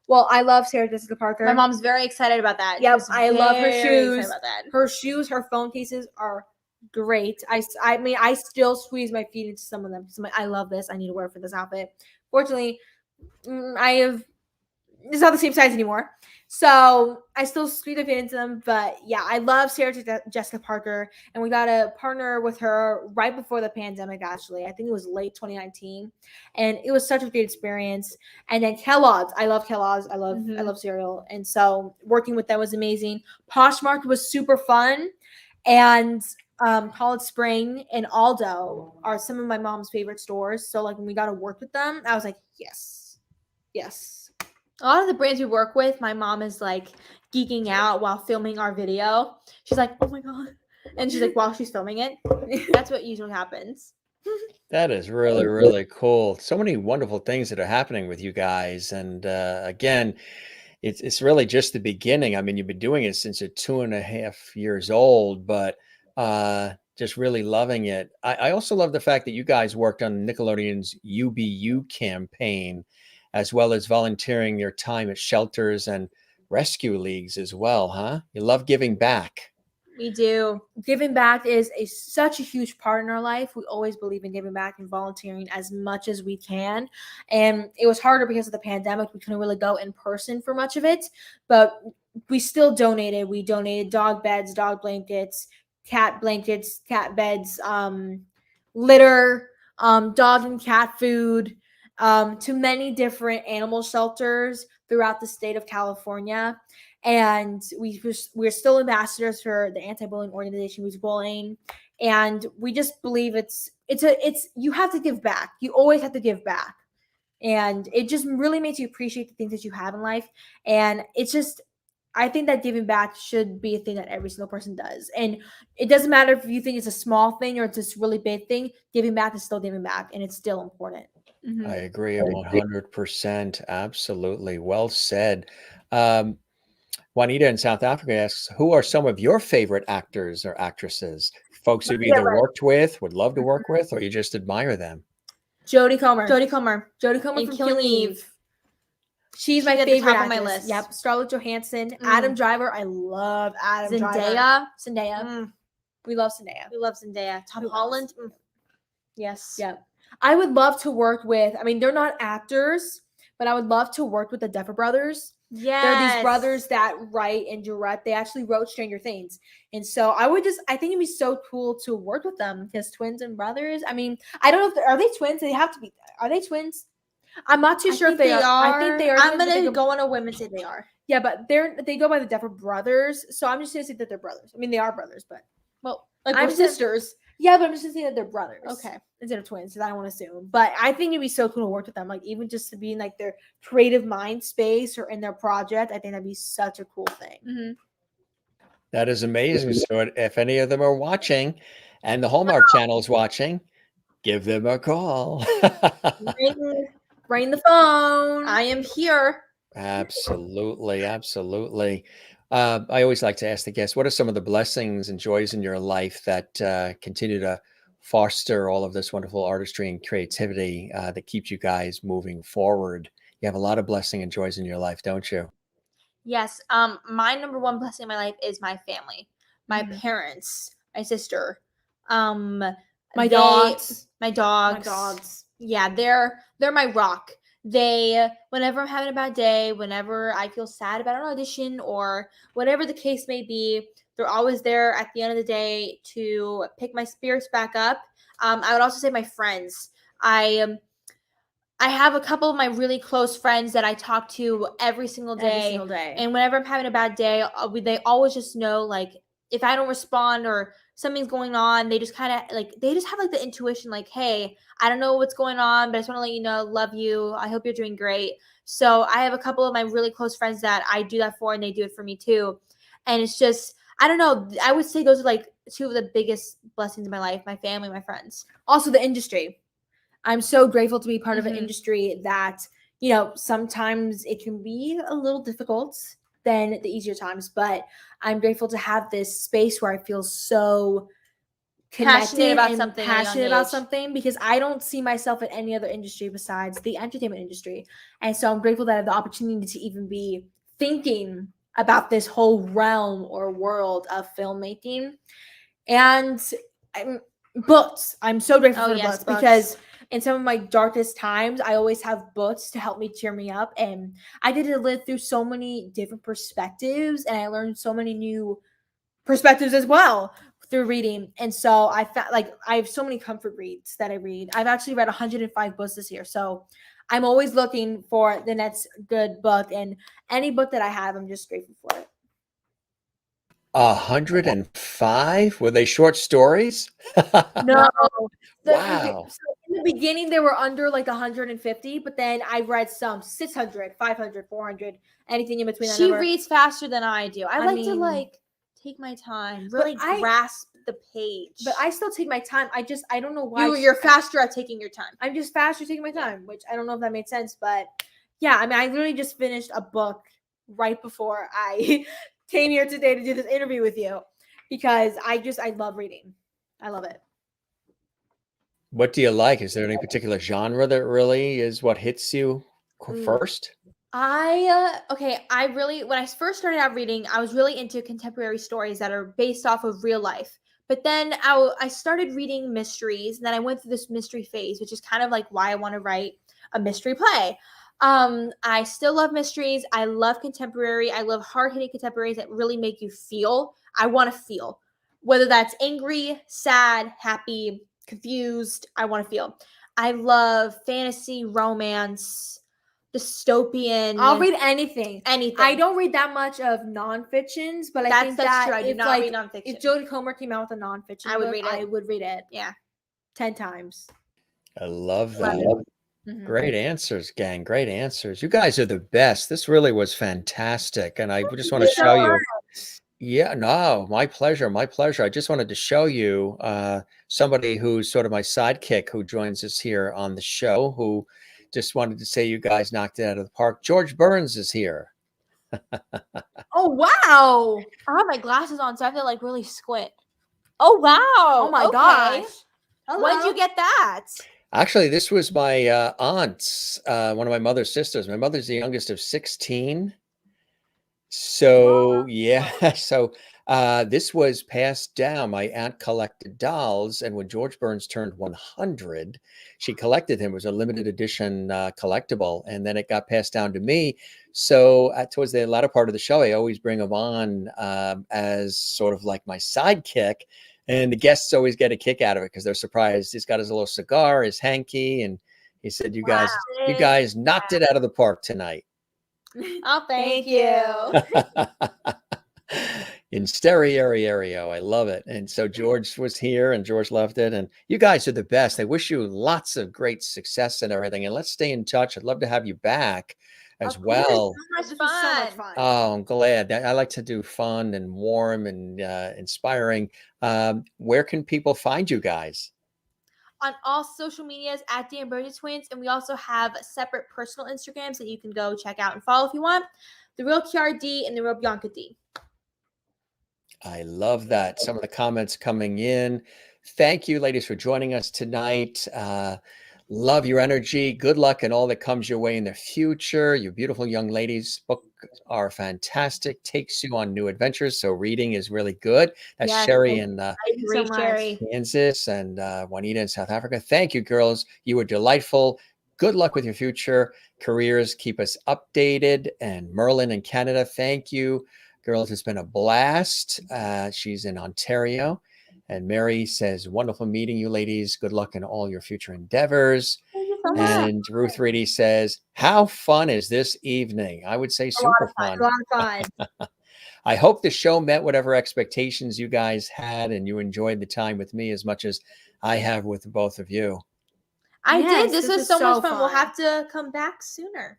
Well, I love Sarah Jessica Parker. My mom's very excited about that. Yep, She's I love her very shoes. excited about that. Her shoes, her phone cases are great. I mean, I still squeeze my feet into some of them. So I love this. I need to wear it for this outfit. Fortunately, I have it's not the same size anymore. So I still squeeze a fit into them. But yeah, I love Sarah Jessica Parker. And we got a partner with her right before the pandemic, actually. I think it was late 2019. And it was such a great experience. And then Kellogg's. I love Kellogg's. I love cereal. And so working with them was amazing. Poshmark was super fun. And College Spring and Aldo are some of my mom's favorite stores. So like when we got to work with them, I was like, yes. A lot of the brands we work with, my mom is like geeking out while filming our video. She's like, oh my God. And she's like, while she's filming it. That's what usually happens. That is really, really cool. So many wonderful things that are happening with you guys. And again, it's really just the beginning. I mean, you've been doing it since you're 2.5 years old, but just really loving it. I also love the fact that you guys worked on Nickelodeon's UBU campaign, as well as volunteering your time at shelters and rescue leagues as well, huh? You love giving back. We do. Giving back is such a huge part in our life. We always believe in giving back and volunteering as much as we can. And it was harder because of the pandemic. We couldn't really go in person for much of it, but we still donated. We donated dog beds, dog blankets, cat blankets, cat beds, litter, dog and cat food, to many different animal shelters throughout the state of California. And we're still ambassadors for the anti-bullying organization, Who's Bullying, and we just believe it's you have to give back. You always have to give back, and it just really makes you appreciate the things that you have in life. And it's just, I think that giving back should be a thing that every single person does. And it doesn't matter if you think it's a small thing or it's this really big thing. Giving back is still giving back, and it's still important. I agree 100%. Absolutely. Well said. Juanita in South Africa asks, who are some of your favorite actors or actresses? Folks you've either worked with, would love to work with, or you just admire them? Jodie Comer. Jodie Comer from Killing Eve. She's my at the favorite top of my actress. list. Yep. Scarlett Johansson. Adam Driver. I love Adam Zendaya. Zendaya. We love Zendaya. We love Zendaya. Tom Holland. Yes. Yep. I would love to work with, I mean, they're not actors, but I would love to work with the Duffer Brothers. Yeah, they're these brothers that write and direct. They actually wrote Stranger Things. And so I think it'd be so cool to work with them because twins and brothers. I mean, I don't know if are they twins? They have to be. Are they twins? I'm not too sure if they are. I think they are. I'm going to go on a whim and say they are. Yeah, but they go by the Duffer Brothers. So I'm just going to say that they're brothers. I mean, they are brothers, but like I'm sisters. Yeah, but I'm just going to say that they're brothers. Okay. Instead of twins, because I don't want to assume. But I think it'd be so cool to work with them. Like, even just to be in, like, their creative mind space or in their project, I think that'd be such a cool thing. That is amazing. So if any of them are watching and the Hallmark Channel is watching, give them a call. Ring the phone. I am here. Absolutely. Absolutely. I always like to ask the guests, what are some of the blessings and joys in your life that continue to foster all of this wonderful artistry and creativity that keeps you guys moving forward? You have a lot of blessing and joys in your life, don't you? Yes. My number one blessing in my life is my family, my parents, my sister, my dogs. Yeah, they're my rock. Whenever I'm having a bad day, whenever I feel sad about an audition or whatever the case may be, they're always there at the end of the day to pick my spirits back up. I would also say my friends. I have a couple of my really close friends that I talk to every single day. And whenever I'm having a bad day, they always just know, like, if I don't respond or something's going on, they just kind of they just have like the intuition, like, hey, I don't know what's going on, but I just want to let you know, love you. I hope you're doing great. So I have a couple of my really close friends that I do that for, and they do it for me too. And it's just, I don't know. I would say those are like two of the biggest blessings in my life, my family, my friends. Also the industry. I'm so grateful to be part of an industry that, sometimes it can be a little difficult than the easier times, but I'm grateful to have this space where I feel so passionate about something because I don't see myself in any other industry besides the entertainment industry. And so I'm grateful that I have the opportunity to even be thinking about this whole realm or world of filmmaking. And books. I'm so grateful for books because in some of my darkest times, I always have books to help me cheer me up. And I get to live through so many different perspectives, and I learned so many new perspectives as well through reading. And so I felt like I have so many comfort reads that I read. I've actually read 105 books this year. So I'm always looking for the next good book, and any book that I have, I'm just grateful for it. 105? Were they short stories? No. Wow. So in the beginning, they were under like 150, but then I read some 600, 500, 400, anything in between that She number. reads faster than I do. I like to mean, like take my time, really grasp the page. But I still take my time. I don't know why. You're faster at taking your time. I'm just faster taking my time, which I don't know if that made sense, but yeah, I mean, I literally just finished a book right before I came here today to do this interview with you, because I love reading. I love it. What do you like? Is there any particular genre that really is what hits you first? I really, when I first started out reading, I was really into contemporary stories that are based off of real life. But then I started reading mysteries, and then I went through this mystery phase, which is kind of like why I want to write a mystery play. I still love mysteries. I love contemporary. I love hard-hitting contemporaries that really make you feel. I want to feel, whether that's angry, sad, happy, confused. I want to feel. I love fantasy, romance, dystopian. I'll read anything. Anything. I don't read that much of nonfictions, but I think that's that true. I do if, not like, read nonfiction. if Jodie Comer came out with a nonfiction I would book, read it. I would read it. Yeah. 10 times. I love that. Mhm. Great answers, gang. Great answers. You guys are the best. This really was fantastic. And I just want to show you. Yeah, no, my pleasure. My pleasure. I just wanted to show you somebody who's sort of my sidekick who joins us here on the show, who just wanted to say you guys knocked it out of the park. George Burns is here. Oh, wow. I have my glasses on, so I have to like really squint. Oh, wow. Oh, my gosh. When'd you get that? Actually, this was my aunt's, one of my mother's sisters. My mother's the youngest of 16. So, yeah. So this was passed down. My aunt collected dolls, and when George Burns turned 100, she collected him. It was a limited edition collectible, and then it got passed down to me. So towards the latter part of the show, I always bring him on as sort of like my sidekick, and the guests always get a kick out of it because they're surprised. He's got his little cigar, his hanky, and he said, "You guys knocked it out of the park tonight." Oh, thank you. In stereo. I love it. And so George was here and George loved it. And you guys are the best. I wish you lots of great success and everything. And let's stay in touch. I'd love to have you back as well. So much fun. Oh, I'm glad. I like to do fun and warm and inspiring. Where can people find you guys? On all social medias at the Ambrosia Twins, and we also have separate personal Instagrams that you can go check out and follow if you want. The Real Chiara D and the Real Bianca D. I love that. Some of the comments coming in. Thank you, ladies, for joining us tonight. Love your energy. Good luck and all that comes your way in the future. You beautiful young ladies' books are fantastic. Takes you on new adventures. So reading is really good. That's Sherry in Kansas and Juanita in South Africa. Thank you, girls. You were delightful. Good luck with your future careers. Keep us updated. And Merlin in Canada, thank you. Girls, it's been a blast. She's in Ontario. And Mary says, wonderful meeting you ladies. Good luck in all your future endeavors. And Ruth Reedy says, how fun is this evening? I would say super fun. A lot of fun. I hope the show met whatever expectations you guys had and you enjoyed the time with me as much as I have with both of you. I did. This was so much fun. We'll have to come back sooner.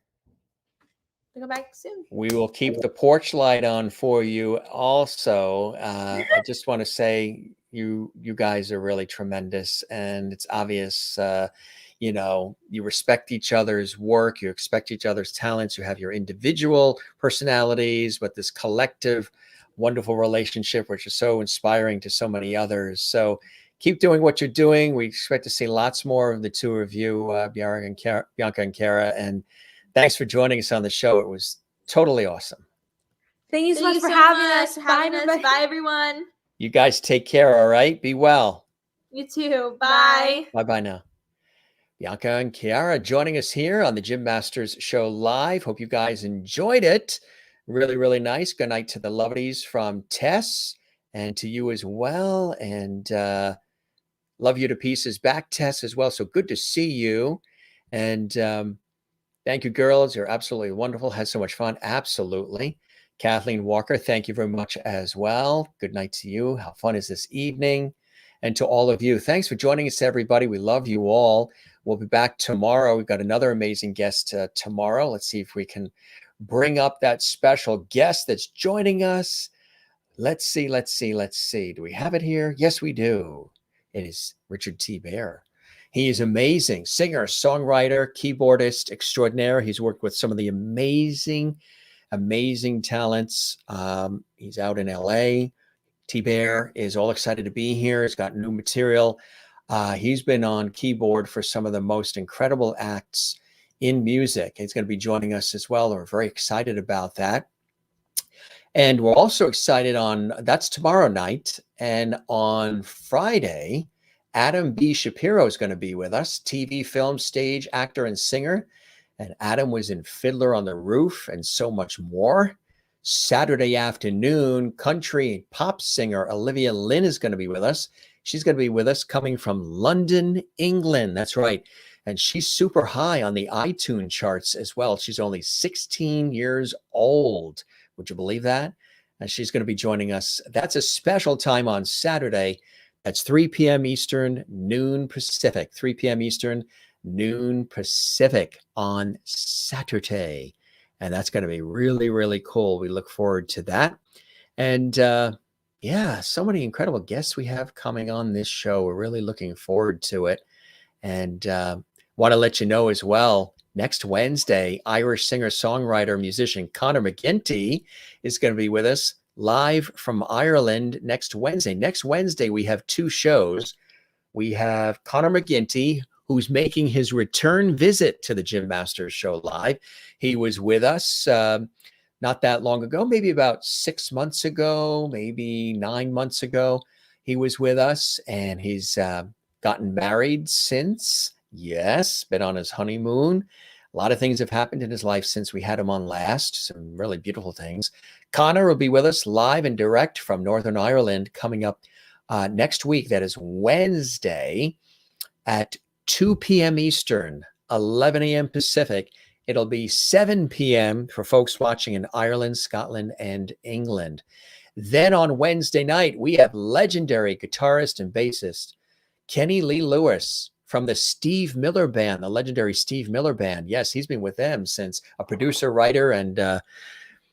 Go back soon. We will keep the porch light on for you also. I just want to say you guys are really tremendous, and it's obvious you respect each other's work, you expect each other's talents, you have your individual personalities, but this collective wonderful relationship which is so inspiring to so many others. So keep doing what you're doing. We expect to see lots more of the two of you, Bianca and Chiara, and thanks for joining us on the show. It was totally awesome. Thank you so much for having us. Bye, everyone. You guys take care, all right? Be well. You too. Bye. Bye-bye now. Bianca and Chiara joining us here on the Gym Masters Show Live. Hope you guys enjoyed it. Really, really nice. Good night to the lovelies from Tess and to you as well. And love you to pieces back, Tess, as well. So good to see you. And thank you, girls. You're absolutely wonderful. Had so much fun. Absolutely. Kathleen Walker, thank you very much as well. Good night to you. How fun is this evening? And to all of you, thanks for joining us, everybody. We love you all. We'll be back tomorrow. We've got another amazing guest tomorrow. Let's see if we can bring up that special guest that's joining us. Let's see. Do we have it here? Yes, we do. It is Richard T. Bear. He is amazing. Singer, songwriter, keyboardist extraordinaire. He's worked with some of the amazing talents. He's out in LA. T-Bear is all excited to be here. He's got new material. He's been on keyboard for some of the most incredible acts in music. He's going to be joining us as well. We're very excited about that. And we're also excited that's tomorrow night. And on Friday, Adam B. Shapiro is going to be with us, TV, film, stage, actor, and singer. And Adam was in Fiddler on the Roof and so much more. Saturday afternoon, country and pop singer Olivia Lynn is going to be with us. She's going to be with us coming from London, England. That's right. And she's super high on the iTunes charts as well. She's only 16 years old. Would you believe that? And she's going to be joining us. That's a special time on Saturday. That's 3 p.m. Eastern, noon Pacific. 3 p.m. Eastern, noon Pacific on Saturday. And that's going to be really, really cool. We look forward to that. And yeah, so many incredible guests we have coming on this show. We're really looking forward to it. And want to let you know as well, next Wednesday, Irish singer, songwriter, musician Conor McGinty is going to be with us live from Ireland next Wednesday. Next Wednesday, we have two shows. We have Conor McGinty, who's making his return visit to the Gym Masters Show Live. He was with us not that long ago, maybe about 6 months ago, maybe 9 months ago. He was with us, and he's gotten married since. Yes, been on his honeymoon. A lot of things have happened in his life since we had him on last. Some really beautiful things. Conor will be with us live and direct from Northern Ireland coming up next week. That is Wednesday at 2 p.m. Eastern, 11 a.m. Pacific. It'll be 7 p.m. for folks watching in Ireland, Scotland, and England. Then on Wednesday night, we have legendary guitarist and bassist Kenny Lee Lewis from the Steve Miller Band, the legendary Steve Miller Band. Yes, he's been with them since a producer, writer, and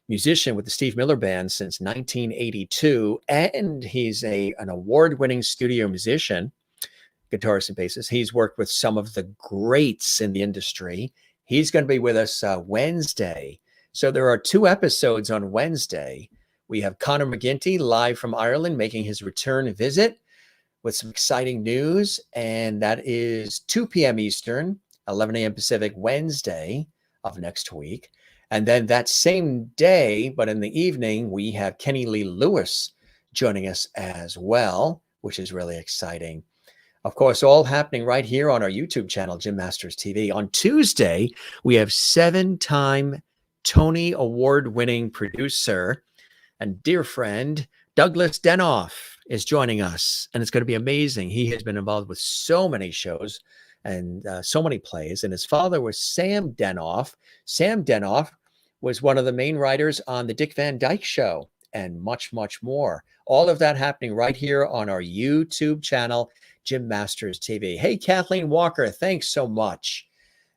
musician with the Steve Miller Band since 1982. And he's an award-winning studio musician, guitarist and bassist. He's worked with some of the greats in the industry. He's going to be with us Wednesday. So there are 2 episodes on Wednesday. We have Conor McGinty live from Ireland making his return visit with some exciting news. And that is 2 p.m. Eastern, 11 a.m. Pacific, Wednesday of next week. And then that same day, but in the evening, we have Kenny Lee Lewis joining us as well, which is really exciting. Of course, all happening right here on our YouTube channel, Gym Masters TV. On Tuesday, we have 7-time Tony Award-winning producer and dear friend, Douglas Denoff is joining us. And it's going to be amazing. He has been involved with so many shows and so many plays. And his father was Sam Denoff. Sam Denoff was one of the main writers on the Dick Van Dyke Show and much, much more. All of that happening right here on our YouTube channel, Gym Masters TV. Hey, Kathleen Walker, thanks so much.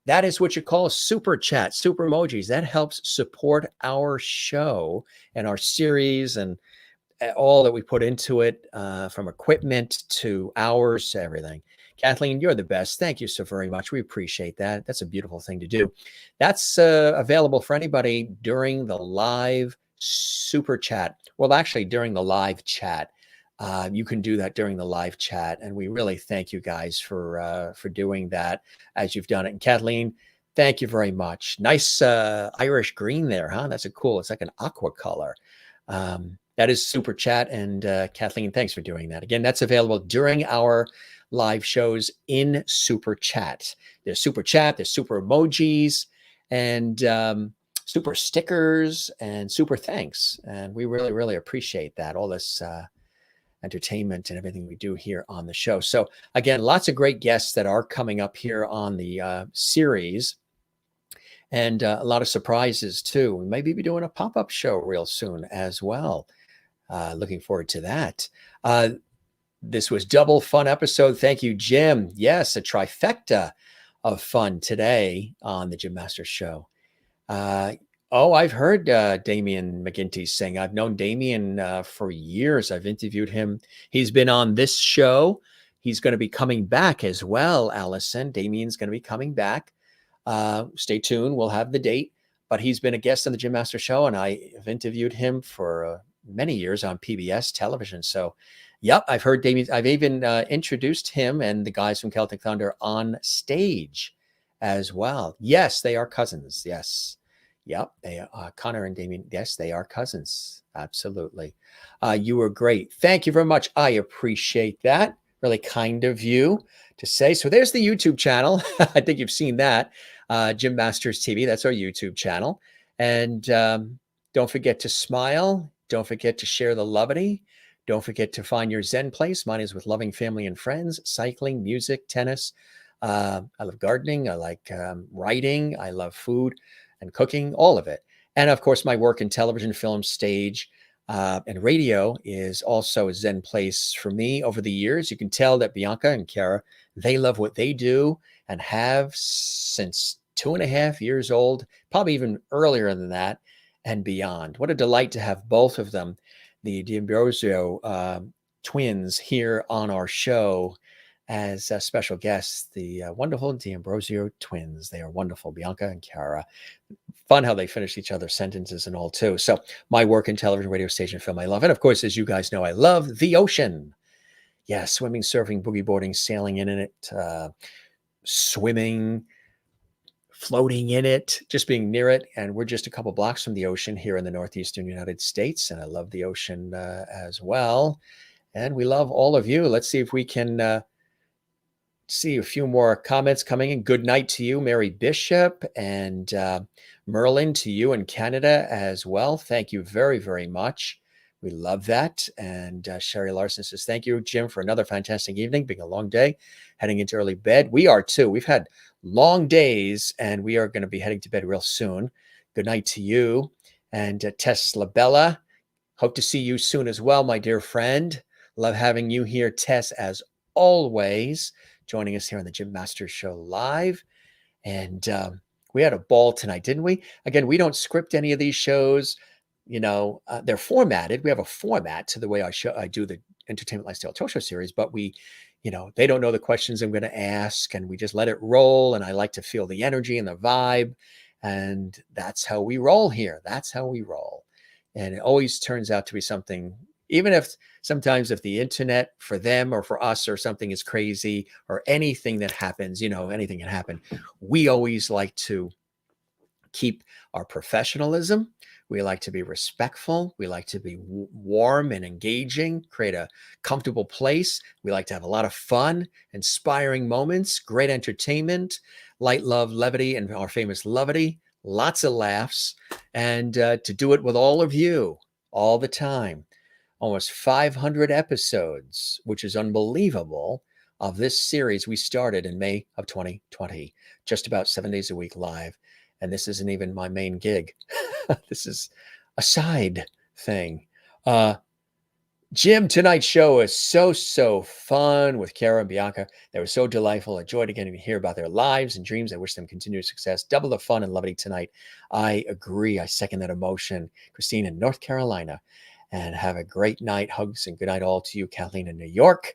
That is what you call super chat, super emojis. That helps support our show and our series and all that we put into it, from equipment to hours to everything. Kathleen, you're the best. Thank you so very much. We appreciate that. That's a beautiful thing to do. That's available for anybody during the live super chat. Well, actually, during the live chat. You can do that during the live chat. And we really thank you guys for doing that as you've done it. And Kathleen, thank you very much. Nice Irish green there, huh? That's it's like an aqua color. That is super chat. And Kathleen, thanks for doing that. Again, that's available during our live shows in Super Chat. There's Super Chat, there's Super Emojis, and super stickers, and super thanks. And we really, really appreciate that, all this entertainment and everything we do here on the show. So again, lots of great guests that are coming up here on the series, and a lot of surprises too. We may be doing a pop-up show real soon as well. Looking forward to that. This was double fun episode. Thank you, Jim. Yes, a trifecta of fun today on the Jim Masters Show. I've heard Damian McGinty sing. I've known Damian for years. I've interviewed him. He's been on this show. He's going to be coming back as well, Allison. Damian's going to be coming back. Stay tuned. We'll have the date. But he's been a guest on the Jim Masters Show, and I have interviewed him for many years on PBS television. So, yep, I've heard Damian. I've even introduced him and the guys from Celtic Thunder on stage as well. Yes, they are cousins. Yes. Yep, they are Connor and Damian. Yes, they are cousins. Absolutely. You were great. Thank you very much. I appreciate that. Really kind of you to say. So there's the YouTube channel. I think you've seen that. Jim Masters TV. That's our YouTube channel. And don't forget to smile. Don't forget to share the lovity. Don't forget to find your Zen place. Mine is with loving family and friends, cycling, music, tennis. I love gardening. I like writing. I love food and cooking, all of it. And of course, my work in television, film, stage, and radio is also a Zen place for me over the years. You can tell that Bianca and Chiara, they love what they do and have since 2.5 years old, probably even earlier than that and beyond. What a delight to have both of them, the D'Ambrosio twins, here on our show as special guests, the wonderful D'Ambrosio twins. They are wonderful, Bianca and Chiara. Fun how they finish each other's sentences and all too. So my work in television, radio, stage, and film, I love. And of course, as you guys know, I love the ocean. Yeah, swimming, surfing, boogie boarding, sailing in it, swimming, floating in it, just being near it. And we're just a couple blocks from the ocean here in the northeastern United States. And I love the ocean as well. And we love all of you. Let's see if we can see a few more comments coming in. Good night to you, Mary Bishop, and Merlin, to you in Canada as well. Thank you very, very much. We love that. And Sherry Larson says, thank you, Jim, for another fantastic evening, being a long day, heading into early bed. We are too. We've had long days, and we are going to be heading to bed real soon. Good night to you. And Tess Labella, hope to see you soon as well, my dear friend. Love having you here, Tess, as always, joining us here on the Jim Masters Show live. And we had a ball tonight, didn't we? Again, we don't script any of these shows. You know, they're formatted. We have a format to the way I do the Entertainment Lifestyle Talk Show series, but we, you know, they don't know the questions I'm going to ask, and we just let it roll. And I like to feel the energy and the vibe. And that's how we roll here. That's how we roll. And it always turns out to be something, even if sometimes if the internet for them or for us or something is crazy or anything that happens, you know, anything can happen. We always like to keep our professionalism. We like to be respectful. We like to be warm and engaging, create a comfortable place. We like to have a lot of fun, inspiring moments, great entertainment, light, love, levity, and our famous levity, lots of laughs, and to do it with all of you all the time. Almost 500 episodes, which is unbelievable, of this series we started in May of 2020, just about 7 days a week live. And this isn't even my main gig. This is a side thing. Jim, tonight's show is so fun with Chiara and Bianca. They were so delightful. I enjoyed getting to hear about their lives and dreams. I wish them continued success. Double the fun and levity tonight. I agree. I second that emotion. Christine in North Carolina. And have a great night. Hugs and good night all to you, Kathleen in New York.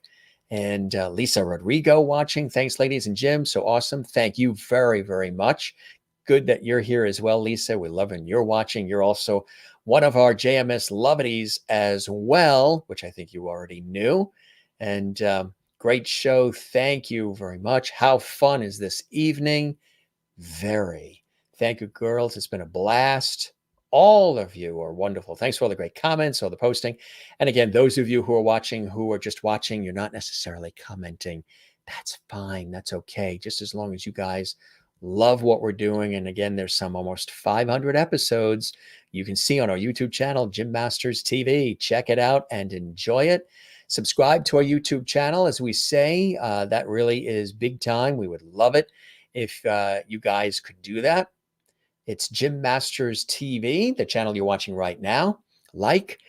And Lisa Rodrigo watching. Thanks, ladies and Jim. So awesome. Thank you very, very much. Good that you're here as well, Lisa. We love and you're watching. You're also one of our JMS Lovities as well, which I think you already knew. And great show. Thank you very much. How fun is this evening? Very. Thank you, girls. It's been a blast. All of you are wonderful. Thanks for all the great comments, all the posting. And again, those of you who are watching, who are just watching, you're not necessarily commenting. That's fine. That's okay. Just as long as you guys love what we're doing. And again, there's some almost 500 episodes you can see on our YouTube channel, Jim Masters TV. Check it out and enjoy it. Subscribe to our YouTube channel, as we say. That really is big time. We would love it if you guys could do that. It's Jim Masters TV, the channel you're watching right now. Like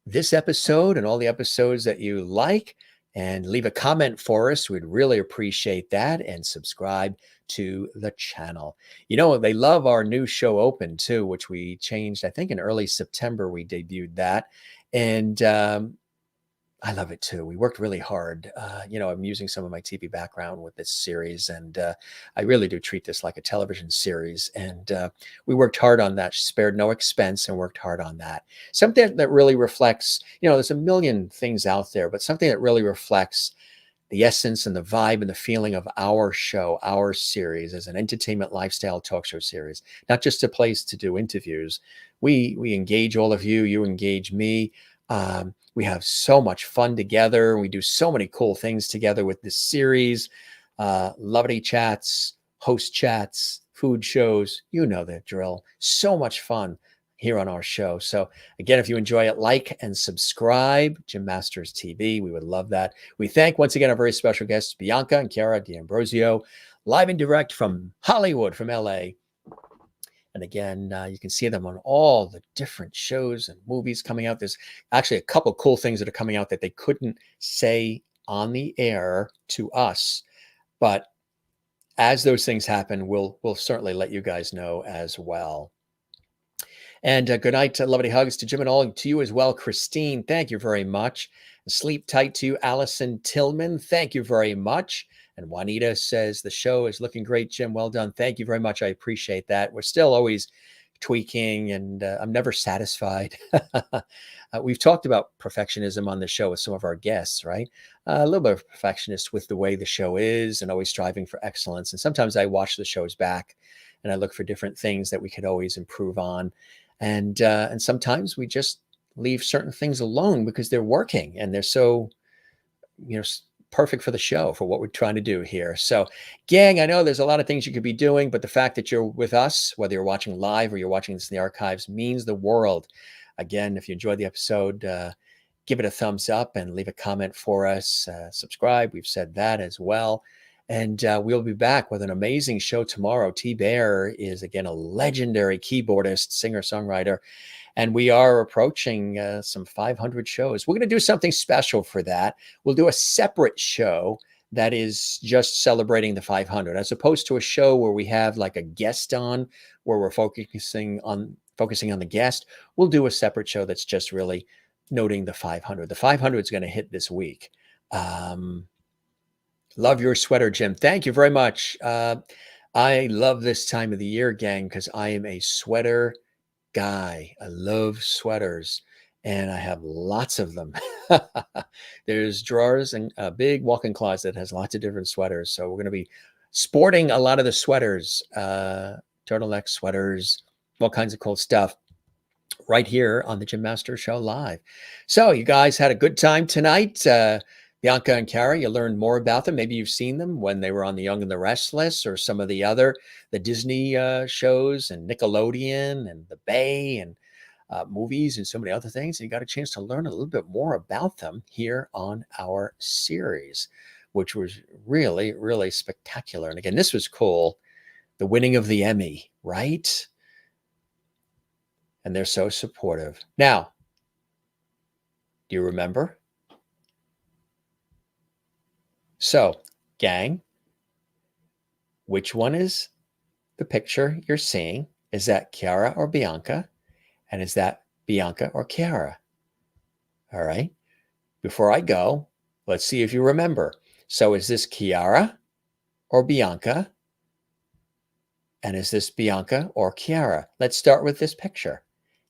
this episode and all the episodes that you like, and leave a comment for us. We'd really appreciate that. And subscribe to the channel. You know, they love our new show Open too, which we changed, I think in early September, we debuted that. And I love it too. We worked really hard. I'm using some of my TV background with this series, and I really do treat this like a television series. And we worked hard on that, spared no expense, and worked hard on that. Something that really reflects, there's a million things out there, but something that really reflects the essence and the vibe and the feeling of our show, our series as an entertainment lifestyle talk show series, not just a place to do interviews. We engage all of you, you engage me. We have so much fun together. We do so many cool things together with this series. Lovely chats, host chats, food shows, you know the drill. So much fun here on our show. So again, if you enjoy it, like and subscribe, Jim Masters TV. We would love that. We thank once again our very special guests, Bianca and Chiara D'Ambrosio, live and direct from Hollywood, from LA. And again, you can see them on all the different shows and movies coming out. There's actually a couple cool things that are coming out that they couldn't say on the air to us. But as those things happen, we'll certainly let you guys know as well. And good night, lovely hugs to Jim and all, to you as well, Christine. Thank you very much. Sleep tight to you, Allison Tillman. Thank you very much. And Juanita says, the show is looking great, Jim. Well done. Thank you very much. I appreciate that. We're still always tweaking, and I'm never satisfied. We've talked about perfectionism on the show with some of our guests, right? A little bit of perfectionist with the way the show is and always striving for excellence. And sometimes I watch the shows back and I look for different things that we could always improve on. And sometimes we just leave certain things alone because they're working and they're so, perfect for the show, for what we're trying to do here. So, gang, I know there's a lot of things you could be doing, but the fact that you're with us, whether you're watching live or you're watching this in the archives, means the world. Again, if you enjoyed the episode, give it a thumbs up and leave a comment for us. Subscribe. We've said that as well. And we'll be back with an amazing show tomorrow. T. Bear is, again, a legendary keyboardist, singer-songwriter. And we are approaching some 500 shows. We're going to do something special for that. We'll do a separate show that is just celebrating the 500, as opposed to a show where we have like a guest on, where we're focusing on the guest. We'll do a separate show that's just really noting the 500. The 500 is going to hit this week. Love your sweater, Jim. Thank you very much. I love this time of the year, gang, because I am a sweater guy. I love sweaters, and I have lots of them. There's drawers and a big walk-in closet that has lots of different sweaters. So we're going to be sporting a lot of the sweaters, turtleneck sweaters, all kinds of cool stuff right here on the Jim Masters Show live. So you guys had a good time tonight. Bianca and Chiara, you learned more about them. Maybe you've seen them when they were on The Young and the Restless, or some of the Disney shows and Nickelodeon and The Bay and movies and so many other things. And you got a chance to learn a little bit more about them here on our series, which was really, really spectacular. And again, this was cool. The winning of the Emmy, right? And they're so supportive. Now, do you remember? So, gang, which one is the picture you're seeing? Is that Chiara or Bianca? And is that Bianca or Chiara? All right. Before I go, let's see if you remember. So is this Chiara or Bianca? And is this Bianca or Chiara? Let's start with this picture.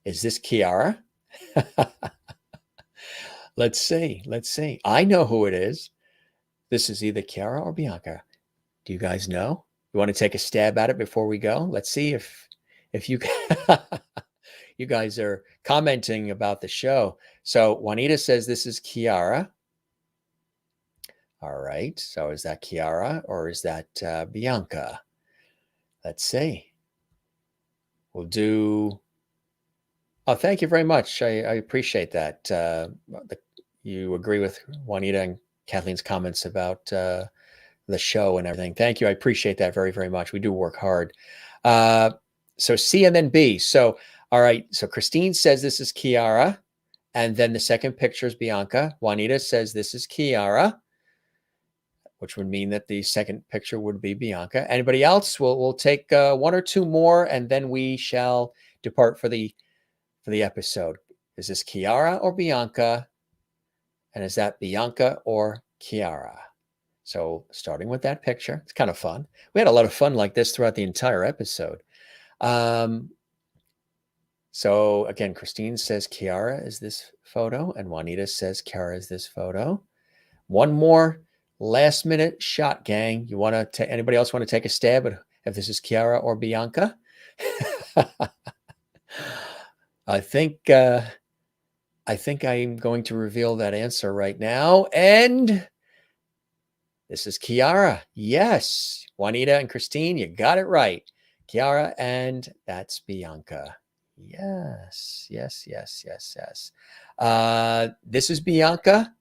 Is this Chiara? Let's see. Let's see. I know who it is. This is either Chiara or Bianca. Do you guys know? You want to take a stab at it before we go? Let's see if you can. You guys are commenting about the show. So Juanita says this is Chiara. All right. So is that Chiara or is that Bianca? Let's see. We'll do. Oh, thank you very much. I appreciate that. You agree with Juanita and Kathleen's comments about the show and everything. Thank you. I appreciate that very, very much. We do work hard. So C and then B. So, all right. So Christine says this is Chiara. And then the second picture is Bianca. Juanita says this is Chiara, which would mean that the second picture would be Bianca. Anybody else? We'll take one or two more, and then we shall depart for the episode. Is this Chiara or Bianca? And is that Bianca or Chiara? So starting with that picture, it's kind of fun. We had a lot of fun like this throughout the entire episode. So again, Christine says Chiara is this photo, and Juanita says Chiara is this photo. One more last minute shot, gang. You want to? Anybody else want to take a stab at if this is Chiara or Bianca? I think I'm going to reveal that answer right now, and this is Chiara. Yes, Juanita and Christine, you got it right. Chiara, and that's Bianca. Yes. This is Bianca,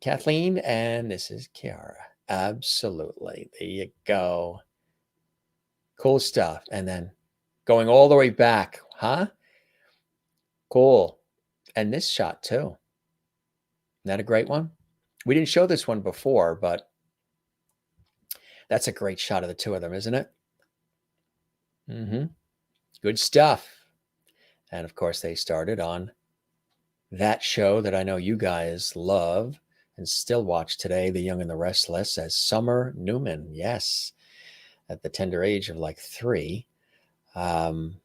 Kathleen, and this is Chiara. Absolutely. There you go. Cool stuff. And then going all the way back, huh? Cool. And this shot too. Isn't that a great one? We didn't show this one before, but that's a great shot of the two of them, isn't it? Good stuff. And of course, they started on that show that I know you guys love and still watch today, The Young and the Restless, as Summer Newman. Yes, at the tender age of like 3. And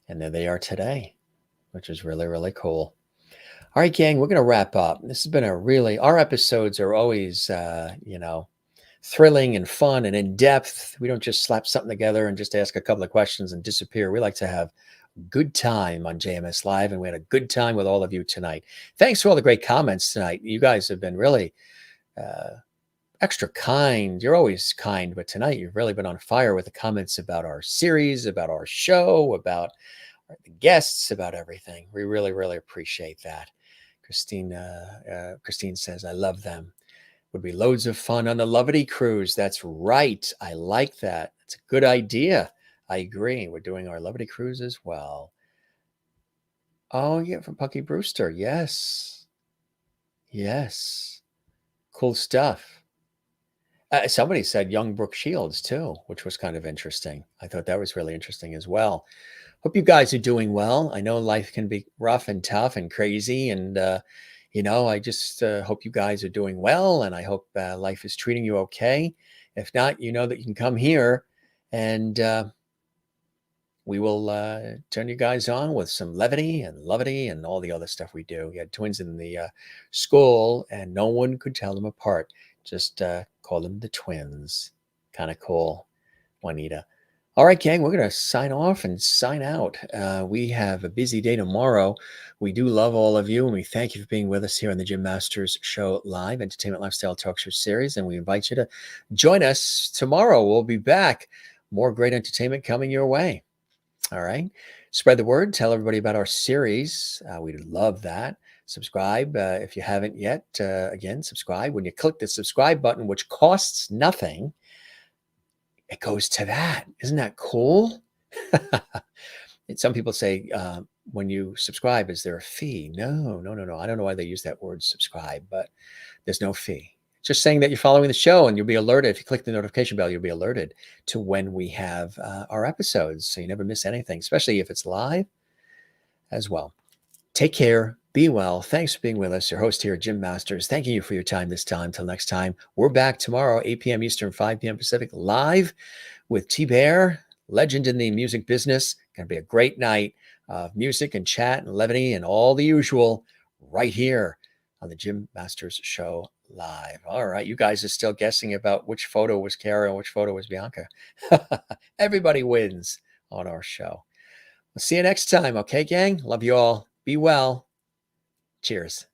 there they are today, which is really, really cool. All right, gang, we're going to wrap up. This has been our episodes are always, thrilling and fun and in depth. We don't just slap something together and just ask a couple of questions and disappear. We like to have a good time on JMS Live, and we had a good time with all of you tonight. Thanks for all the great comments tonight. You guys have been really extra kind. You're always kind, but tonight you've really been on fire with the comments about our series, about our show, about the guests, about everything. We really, really appreciate that. Christine says, I love them. Would be loads of fun on the Lovity Cruise. That's right. I like that. It's a good idea. I agree. We're doing our Lovity Cruise as well. Oh, yeah, from Punky Brewster. Yes. Cool stuff. Somebody said Young Brooke Shields too, which was kind of interesting. I thought that was really interesting as well. Hope you guys are doing well. I know life can be rough and tough and crazy, and I just hope you guys are doing well, and I hope life is treating you okay. If not, you know that you can come here, and we will turn you guys on with some levity and lovity and all the other stuff we do. We had twins in the school, and no one could tell them apart. Just call them the twins. Kind of cool, Juanita. All right, gang, we're going to sign off and sign out. We have a busy day tomorrow. We do love all of you, and we thank you for being with us here on the Jim Masters Show Live, Entertainment Lifestyle Talk Show series, and we invite you to join us tomorrow. We'll be back. More great entertainment coming your way. All right. Spread the word. Tell everybody about our series. We'd love that. Subscribe if you haven't yet. Again, subscribe. When you click the subscribe button, which costs nothing, it goes to that. Isn't that cool? Some people say, when you subscribe, is there a fee? No. I don't know why they use that word subscribe, but there's no fee. Just saying that you're following the show, and you'll be alerted. If you click the notification bell, you'll be alerted to when we have our episodes, so you never miss anything, especially if it's live as well. Take care. Be well. Thanks for being with us. Your host here, Jim Masters. Thanking you for your time this time. Till next time, we're back tomorrow, 8 p.m. Eastern, 5 p.m. Pacific, live with T-Bear, legend in the music business. Going to be a great night of music and chat and levity and all the usual right here on the Jim Masters Show Live. All right, you guys are still guessing about which photo was Chiara and which photo was Bianca. Everybody wins on our show. I'll see you next time. Okay, gang? Love you all. Be well. Cheers.